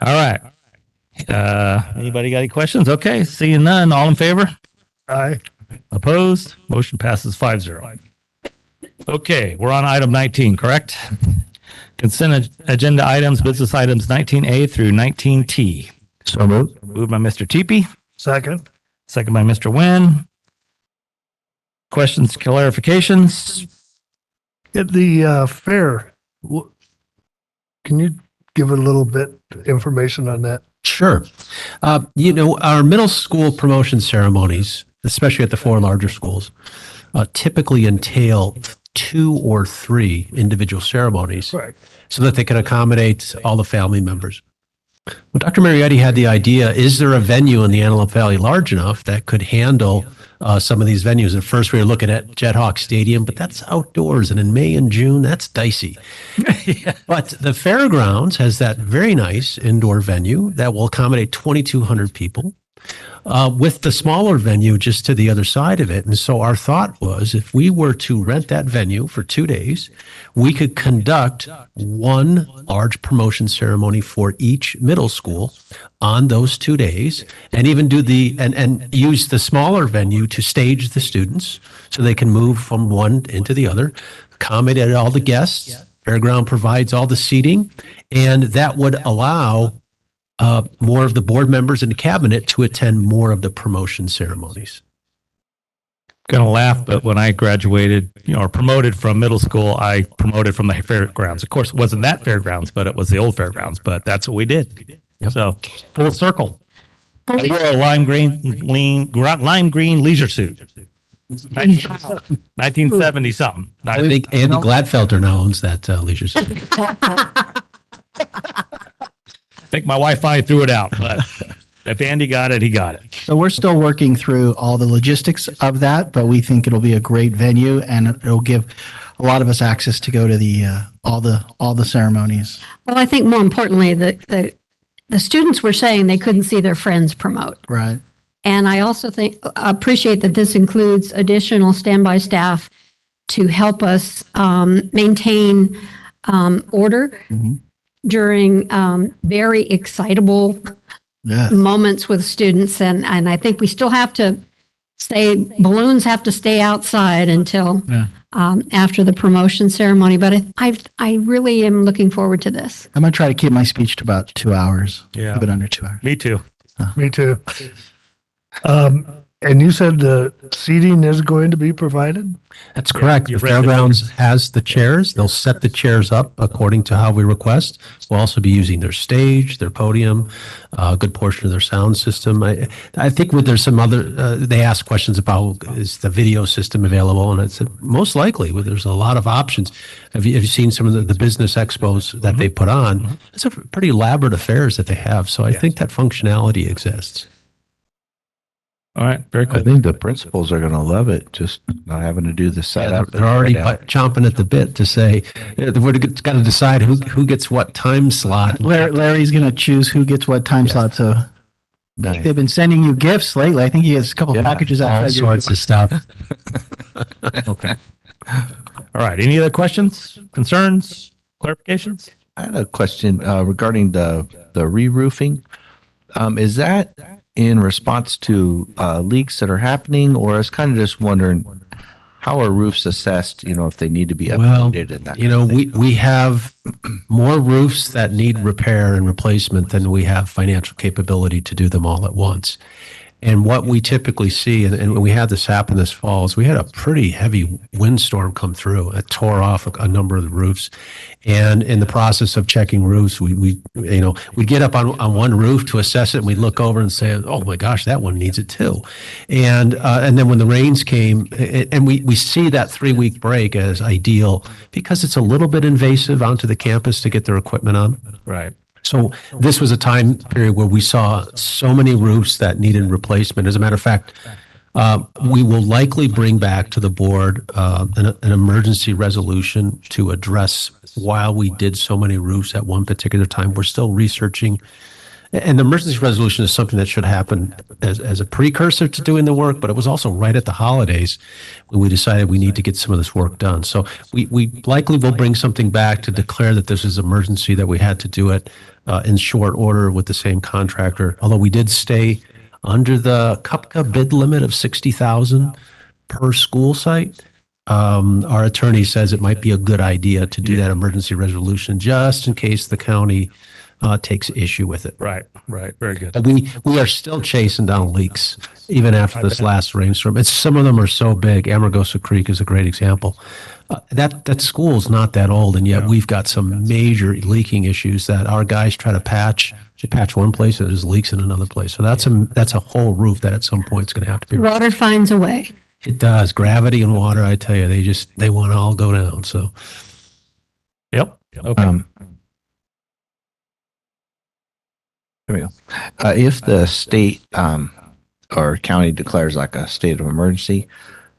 right. Anybody got any questions? Okay, seeing none. All in favor? Aye. Opposed? Motion passes 5-0. Okay, we're on item 19, correct? Consent agenda items, business items 19A through 19T. So moved. Moved by Mr. Teepee, Second. second by Mr. Nguyen. Questions, clarifications? At the fair, can you give a little bit information on that? Sure. Our middle school promotion ceremonies, especially at the four larger schools, typically entail 2 or 3 individual ceremonies, Right. so that they can accommodate all the family members. Well, Dr. Mariotti had the idea, is there a venue in the Antelope Valley large enough that could handle some of these venues? At first, we were looking at Jethawk Stadium, but that's outdoors. And in May and June, that's dicey. But the fairgrounds has that very nice indoor venue that will accommodate 2,200 people. With the smaller venue just to the other side of it. And so our thought was, if we were to rent that venue for 2 days, we could conduct one large promotion ceremony for each middle school on those 2 days, and even do and use the smaller venue to stage the students so they can move from one into the other, accommodate all the guests. Fairground provides all the seating, and that would allow more of the board members and the cabinet to attend more of the promotion ceremonies. Gonna laugh, but when I graduated, or promoted from middle school, I promoted from the fairgrounds. Of course, it wasn't that fairgrounds, but it was the old fairgrounds, but that's what we did. Yep. So full circle. I wore a lime green leisure suit. 1970 something. I think Andy Gladfelter now owns that leisure suit. I think my wife finally threw it out, but if Andy got it, he got it. So we're still working through all the logistics of that, but we think it'll be a great venue, and it'll give a lot of us access to go to the all the ceremonies. Well, I think more importantly, the students were saying they couldn't see their friends promote. Right. And I also appreciate that this includes additional standby staff to help us maintain order during very excitable moments with students. And I think we still have to balloons have to stay outside until after the promotion ceremony. But I really am looking forward to this. I'm going to try to keep my speech to about 2 hours. Yeah. A bit under 2 hours. Me too. Me too. And you said the seating is going to be provided? That's correct. The fairgrounds has the chairs. They'll set the chairs up according to how we request. We'll also be using their stage, their podium, a good portion of their sound system. I think there's some other, they ask questions about, is the video system available? And I said, most likely. There's a lot of options. Have you seen some of the business expos that they put on? It's a pretty elaborate affairs that they have. So I think that functionality exists. All right, very cool. I think the principals are going to love it, just not having to do the setup. They're already chomping at the bit to say, we're got to decide who gets what time slot. Larry's going to choose who gets what time slot. So Nice. they've been sending you gifts lately. I think he has a couple packages all outside. sorts of stuff. Okay. All right. Any other questions, concerns, clarifications? I had a question regarding the re-roofing. Is that in response to leaks that are happening, or I was kind of just wondering, how are roofs assessed, if they need to be updated and that? We have more roofs that need repair and replacement than we have financial capability to do them all at once. And what we typically see, and we had this happen this fall, is we had a pretty heavy windstorm come through. It tore off a number of the roofs. And in the process of checking roofs, we'd get up on one roof to assess it, and we'd look over and say, oh my gosh, that one needs it too. And then when the rains came, and we see that 3-week break as ideal because it's a little bit invasive onto the campus to get their equipment on. Right. So this was a time period where we saw so many roofs that needed replacement. As a matter of fact, we will likely bring back to the board an emergency resolution to address while we did so many roofs at one particular time. We're still researching And the emergency resolution is something that should happen as a precursor to doing the work, but it was also right at the holidays when we decided we need to get some of this work done. So we likely will bring something back to declare that this is emergency, that we had to do it in short order with the same contractor. Although we did stay under the CUPCA bid limit of 60,000 per school site. Our attorney says it might be a good idea to do that emergency resolution just in case the county takes issue with it. Right. Very good. But we are still chasing down leaks even after this last rainstorm. Some of them are so big. Amargosa Creek is a great example. That school is not that old, and yet we've got some major leaking issues that our guys try to patch. You patch one place and there's leaks in another place. So that's a whole roof that at some point is going to have to be. Water finds a way. It does. Gravity and water, I tell you, they want to all go down. So. Yep. Okay. There we go. If the state or county declares like a state of emergency,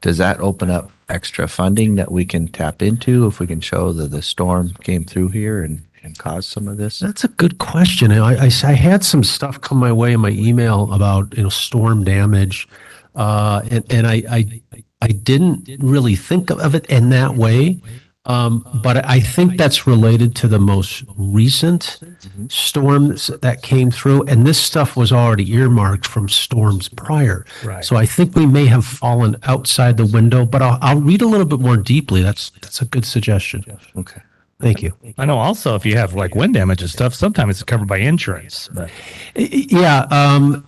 does that open up extra funding that we can tap into if we can show that the storm came through here and caused some of this? That's a good question. I had some stuff come my way in my email about storm damage, and I didn't really think of it in that way. But I think that's related to the most recent storms that came through. And this stuff was already earmarked from storms prior. Right. So I think we may have fallen outside the window, but I'll read a little bit more deeply. That's a good suggestion. Okay. Thank you. I know also if you have like wind damage and stuff, sometimes it's covered by insurance. But. Yeah.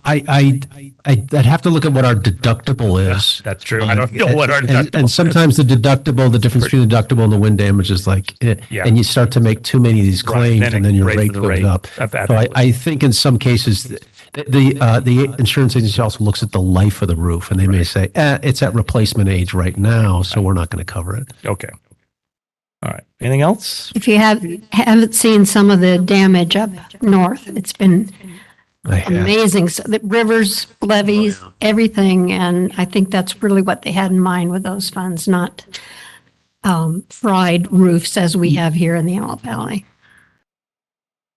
I'd have to look at what our deductible is. That's true. I don't know what our deductible and sometimes the difference between the deductible and the wind damage is like, and you start to make too many of these claims, and then your rate goes up. So I think in some cases, the insurance agency also looks at the life of the roof, and they may say, it's at replacement age right now, so we're not going to cover it. Okay. All right. Anything else? If you haven't seen some of the damage up north, it's been amazing. So the rivers, levees, everything. And I think that's really what they had in mind with those funds, not fried roofs as we have here in the Antelope Valley.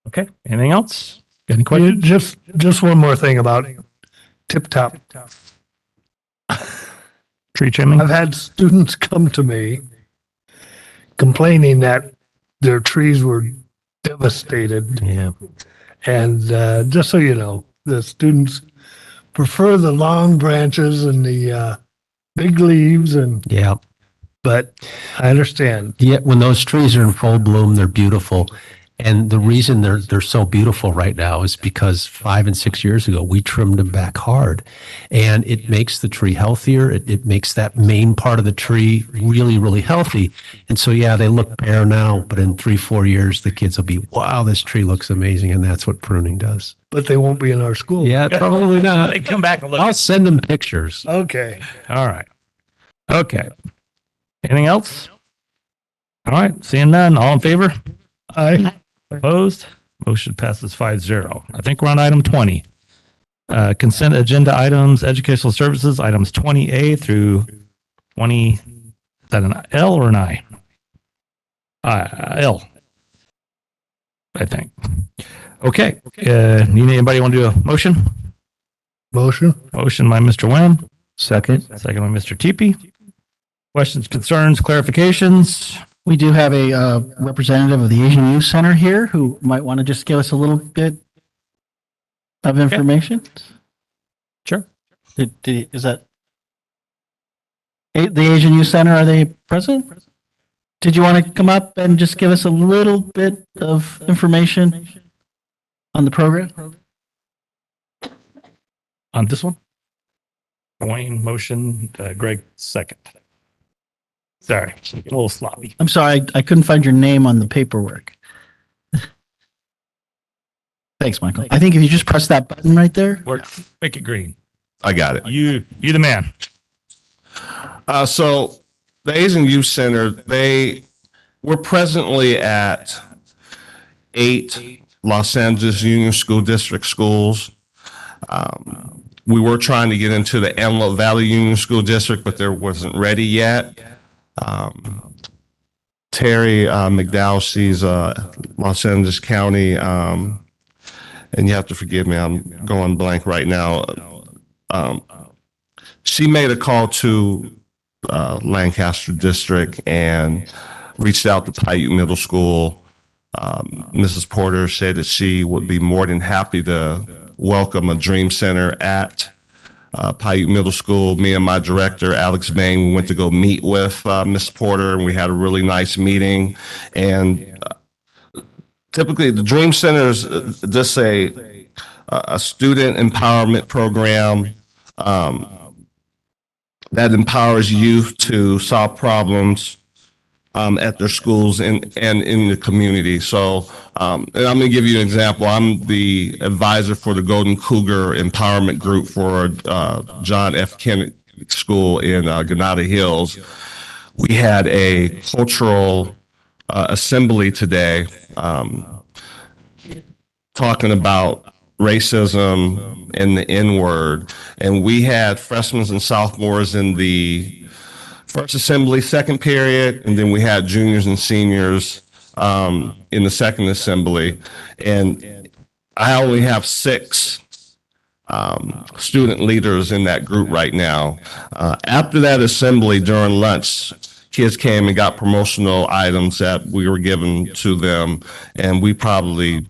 Okay. Anything else? Got any questions? Just one more thing about Tip Top. Tree trimming? I've had students come to me complaining that their trees were devastated. Yeah. And just so you know, the students prefer the long branches and the big leaves but I understand. Yeah, when those trees are in full bloom, they're beautiful. And the reason they're so beautiful right now is because 5 and 6 years ago, we trimmed them back hard. And it makes the tree healthier. It makes that main part of the tree really, really healthy. And so, yeah, they look bare now, but in 3-4 years, the kids will be, wow, this tree looks amazing. And that's what pruning does. But they won't be in our school. Yeah, probably not. They come back and look. I'll send them pictures. Okay. All right. Okay. Anything else? All right. Seeing none. All in favor? Aye. Opposed? Motion passes 5-0. I think we're on item 20. Consent agenda items, educational services, items 20A through 20. Is that an L or an I? L, I think. Okay. Need anybody want to do a motion? Motion. Motion by Mr. Nguyen. Second. Second by Mr. Teepee. Questions, concerns, clarifications? We do have a representative of the Asian Youth Center here who might want to just give us a little bit of information. Sure. Is that the Asian Youth Center? Are they present? Did you want to come up and just give us a little bit of information on the program? On this one? Wayne, motion, Greg, second. Sorry, a little sloppy. I'm sorry, I couldn't find your name on the paperwork. Thanks, Michael. I think if you just press that button right there. Make it green. I got it. You the man. So the Asian Youth Center, we're presently at 8 Los Angeles Union School District schools. We were trying to get into the Antelope Valley Union School District, but there wasn't ready yet. Terry McDowell, she's Los Angeles County and you have to forgive me, I'm going blank right now. She made a call to Lancaster District and reached out to Paiute Middle School. Mrs. Porter said that she would be more than happy to welcome a Dream Center at Paiute Middle School. Me and my director, Alex Bain, we went to go meet with Ms. Porter, and we had a really nice meeting. And typically, the Dream Center is just a student empowerment program that empowers youth to solve problems at their schools and in the community. So and I'm going to give you an example. I'm the advisor for the Golden Cougar Empowerment Group for John F. Kennedy School in Granada Hills. We had a cultural assembly today talking about racism and the N-word. And we had freshmen and sophomores in the first assembly, second period, and then we had juniors and seniors in the second assembly. And I only have 6 student leaders in that group right now. After that assembly, during lunch, kids came and got promotional items that we were given to them, and we probably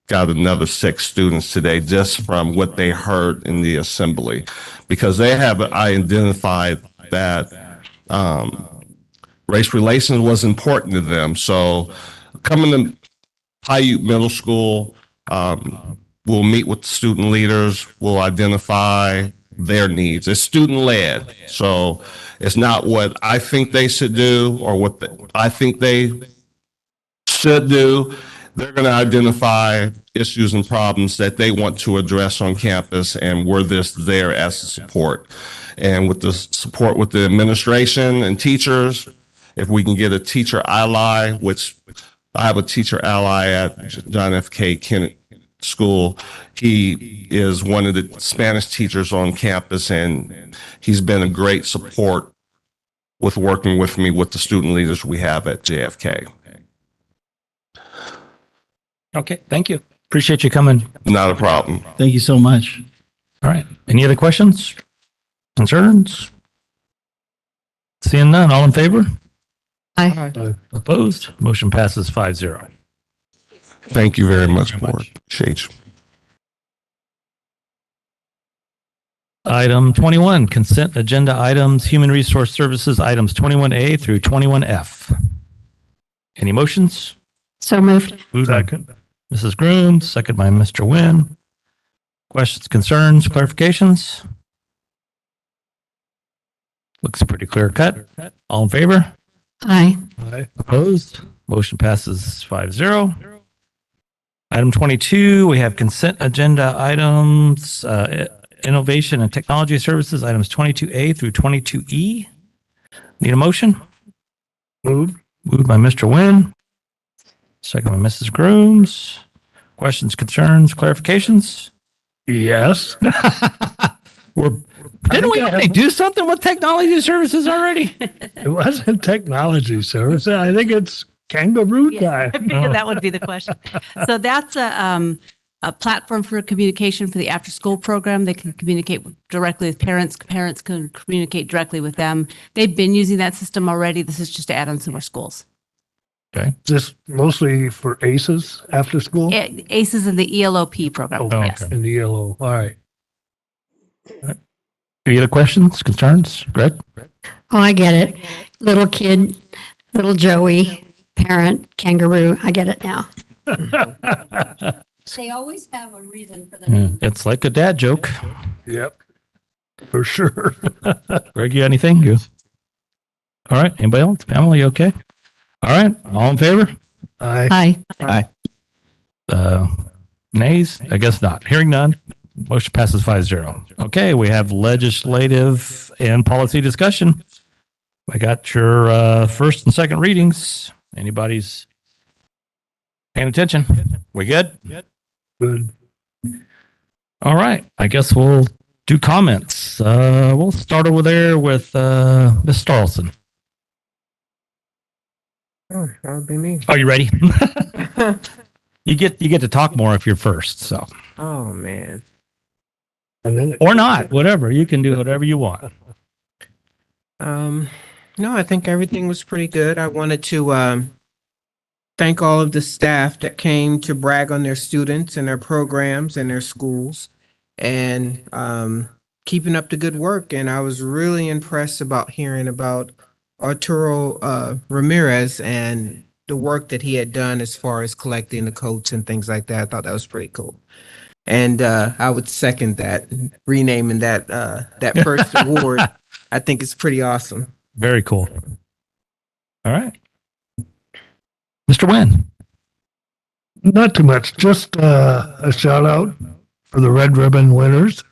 got another 6 students today just from what they heard in the assembly, because they have identified that race relations was important to them. So coming to Paiute Middle School, we'll meet with the student leaders, we'll identify their needs. It's student-led, so it's not what I think they should do or what I think they should do. They're going to identify issues and problems that they want to address on campus, and we're just there as a support. And with the support with the administration and teachers, if we can get a teacher ally, which I have a teacher ally at John F. Kennedy School. He is one of the Spanish teachers on campus, and he's been a great support with working with me with the student leaders we have at JFK. Okay, thank you. Appreciate you coming. Not a problem. Thank you so much. All right. Any other questions? Concerns? Seeing none, all in favor? Aye. Opposed? Motion passes 5-0. Thank you very much, Board. Appreciate you. Item 21, consent agenda items, human resource services, items 21A through 21F. Any motions? So moved. Moved by Mrs. Groom, second by Mr. Nguyen. Questions, concerns, clarifications? Looks pretty clear cut. All in favor? Aye. Opposed? Motion passes 5-0. Item 22, we have consent agenda items, innovation and technology services, items 22A through 22E. Need a motion? Moved by Mr. Nguyen. Second by Mrs. Grooms. Questions, concerns, clarifications? Yes. Didn't we already do something with technology services already? It wasn't technology service. I think it's kangaroo time. I figured that would be the question. So that's a platform for communication for the after-school program. They can communicate directly with parents. Parents can communicate directly with them. They've been using that system already. This is just to add on some more schools. Okay. Just mostly for ACEs after school? ACEs and the ELOP program. Oh, Yes. okay. In the yellow. All right. Any other questions, concerns? Greg? Oh, I get it. Little kid, little Joey, parent, kangaroo. I get it now. They always have a reason for that. It's like a dad joke. Yep. For sure. Greg, you got anything? You? All right. Anybody else? Family, okay? All right. All in favor? Aye. Nays? I guess not. Hearing none. Motion passes 5-0. Okay, we have legislative and policy discussion. I got your first and second readings. Anybody's paying attention? We good? Good. All right. I guess we'll do comments. We'll start over there with Ms. Starlson. Oh, that would be me. Are you ready? You get to talk more if you're first. So Oh, man. or not, whatever. You can do whatever you want. No, I think everything was pretty good. I wanted to thank all of the staff that came to brag on their students and their programs and their schools and keeping up the good work. And I was really impressed about hearing about Arturo Ramirez and the work that he had done as far as collecting the coats and things like that. I thought that was pretty cool. And I would second that, renaming that that first award. I think it's pretty awesome. Very cool. All right. Mr. Nguyen. Not too much, just a shout out for the Red Ribbon winners.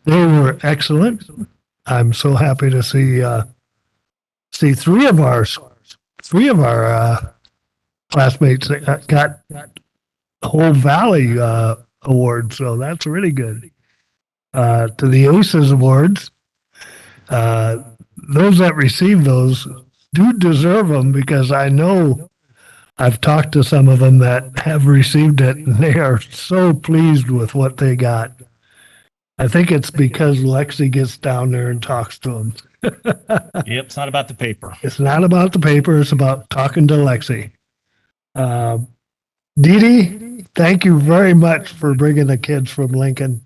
They were excellent. I'm so happy to see three of our classmates that got whole Valley awards, so that's really good. To the ACES awards, those that receive those do deserve them, because I know I've talked to some of them that have received it, and they are so pleased with what they got. I think it's because Lexi gets down there and talks to them. Yep, it's not about the paper. It's not about the paper. It's about talking to Lexi. Dee Dee, thank you very much for bringing the kids from Lincoln.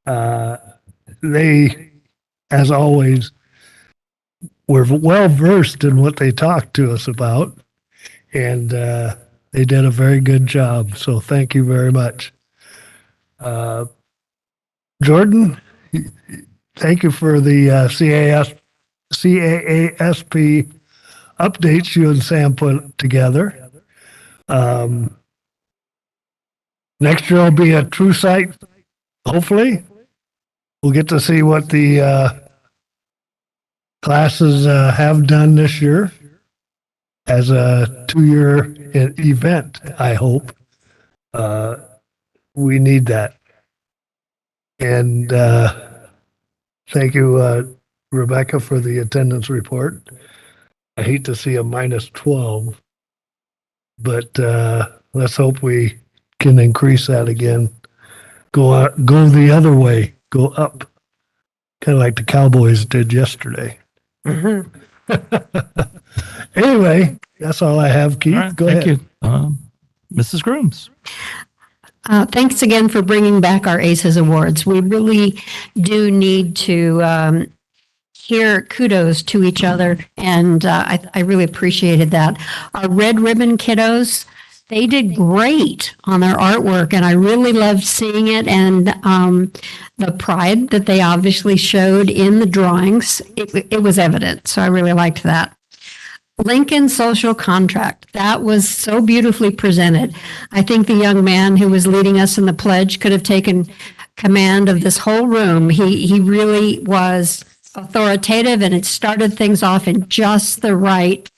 They, as always, were well versed in what they talked to us about, and they did a very good job. So thank you very much. Jordan, thank you for the CAASP updates you and Sam put together. Next year will be a true site. Hopefully, we'll get to see what the classes have done this year as a 2-year event, I hope. We need that. And thank you, Rebecca, for the attendance report. I hate to see a -12, but let's hope we can increase that again. Go the other way, go up, kind of like the Cowboys did yesterday. Anyway, that's all I have, Keith. All right, Go thank ahead. you. Mrs. Grooms. Thanks again for bringing back our ACES awards. We really do need to hear kudos to each other, and I really appreciated that. Our Red Ribbon kiddos, they did great on their artwork, and I really loved seeing it, and the pride that they obviously showed in the drawings, it was evident, so I really liked that. Lincoln Social Contract, that was so beautifully presented. I think the young man who was leading us in the pledge could have taken command of this whole room. He really was authoritative, and it started things off in just the right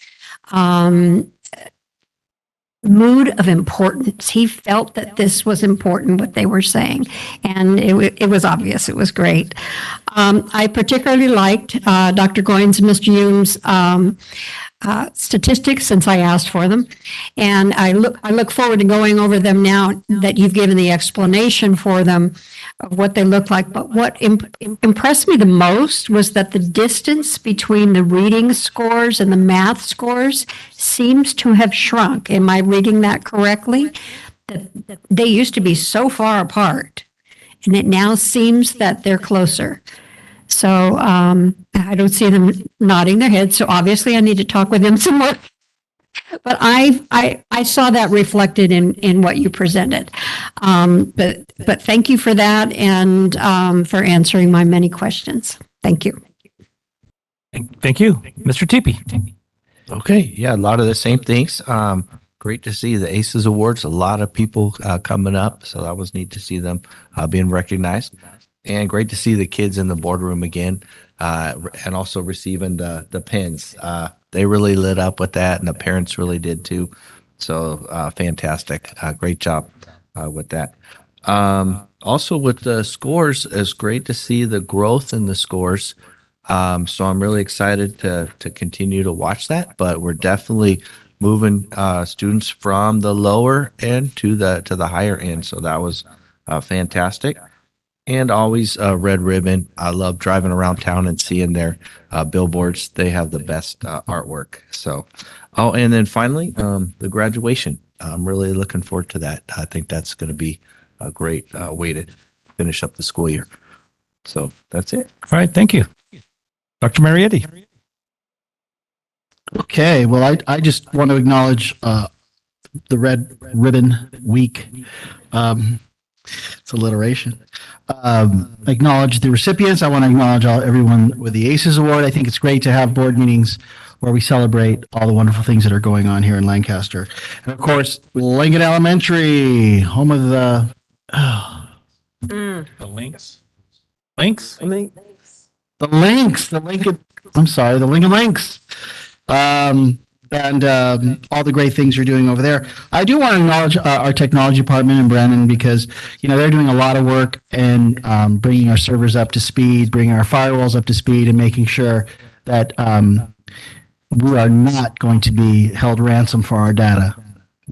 mood of importance. He felt that this was important, what they were saying, and it was obvious. It was great. I particularly liked Dr. Goins and Mr. Hume's statistics, since I asked for them, and I look forward to going over them now that you've given the explanation for them of what they look like. But what impressed me the most was that the distance between the reading scores and the math scores seems to have shrunk. Am I reading that correctly? That they used to be so far apart, and it now seems that they're closer. So I don't see them nodding their heads. So obviously I need to talk with them some more. But I saw that reflected in what you presented. But thank you for that, and for answering my many questions. Thank you. Thank you, Mr. Teepee. Okay, yeah, a lot of the same things. Great to see the ACES Awards. A lot of people coming up, so that was neat to see them being recognized. And great to see the kids in the boardroom again, and also receiving the pins. They really lit up with that, and the parents really did too. So fantastic. Great job with that. Also with the scores, it's great to see the growth in the scores. So I'm really excited to continue to watch that, but we're definitely moving students from the lower end to the higher end. So that was fantastic. And always Red Ribbon. I love driving around town and seeing their billboards. They have the best artwork. So, oh, and then finally, the graduation. I'm really looking forward to that. I think that's going to be a great way to finish up the school year. So that's it. All right. Thank you. Dr. Marietti. Okay, well, I just want to acknowledge the Red Ribbon Week. It's alliteration. Acknowledge the recipients. I want to acknowledge everyone with the ACES Award. I think it's great to have board meetings where we celebrate all the wonderful things that are going on here in Lancaster. And of course, Lincoln Elementary, home of the... The Lynx. Lynx? The Lynx. The Lincoln... I'm sorry, the Lincoln Lynx. And all the great things you're doing over there. I do want to acknowledge our technology department and Brandon because, they're doing a lot of work and bringing our servers up to speed, bringing our firewalls up to speed, and making sure that we are not going to be held ransom for our data,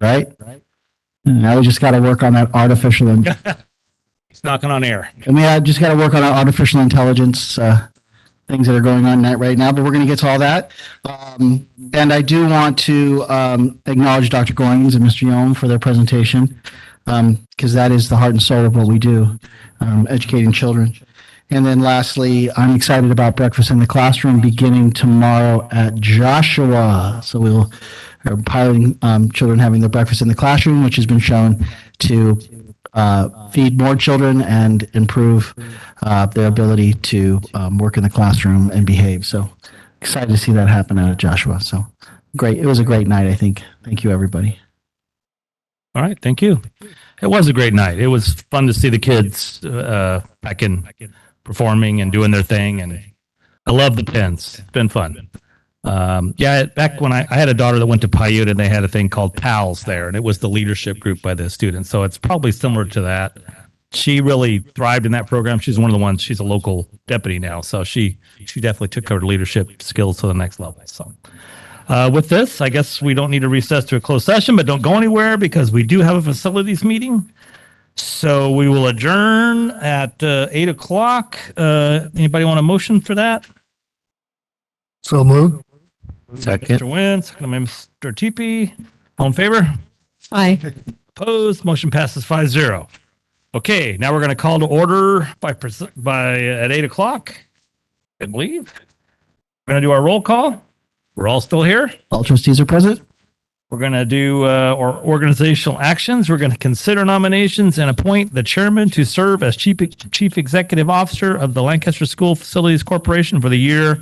right? Now we just got to work on that artificial... It's knocking on air. And we just got to work on our artificial intelligence things that are going on right now, but we're going to get to all that. And I do want to acknowledge Dr. Goings and Mr. Yom for their presentation, because that is the heart and soul of what we do, educating children. And then lastly, I'm excited about breakfast in the classroom beginning tomorrow at Joshua. So we'll are piloting children having their breakfast in the classroom, which has been shown to feed more children and improve their ability to work in the classroom and behave. So excited to see that happen out at Joshua. So great. It was a great night, I think. Thank you, everybody. All right. Thank you. It was a great night. It was fun to see the kids back in performing and doing their thing. And I love the pens. It's been fun. Back when I had a daughter that went to Paiute, and they had a thing called PALS there, and it was the leadership group by the students. So it's probably similar to that. She really thrived in that program. She's one of the ones. She's a local deputy now, so she definitely took her leadership skills to the next level. So with this, I guess we don't need to recess to a closed session, but don't go anywhere because we do have a facilities meeting. So we will adjourn at 8:00. Anybody want a motion for that? So moved. Second. Mr. Wynn, second by Mr. Teepee. All in favor? Aye. Opposed? Motion passes 5-0. Okay, now we're going to call to order by at 8:00, I believe. We're going to do our roll call. We're all still here. All trustees are present. We're going to do our organizational actions. We're going to consider nominations and appoint the chairman to serve as chief executive officer of the Lancaster School Facilities Corporation for the year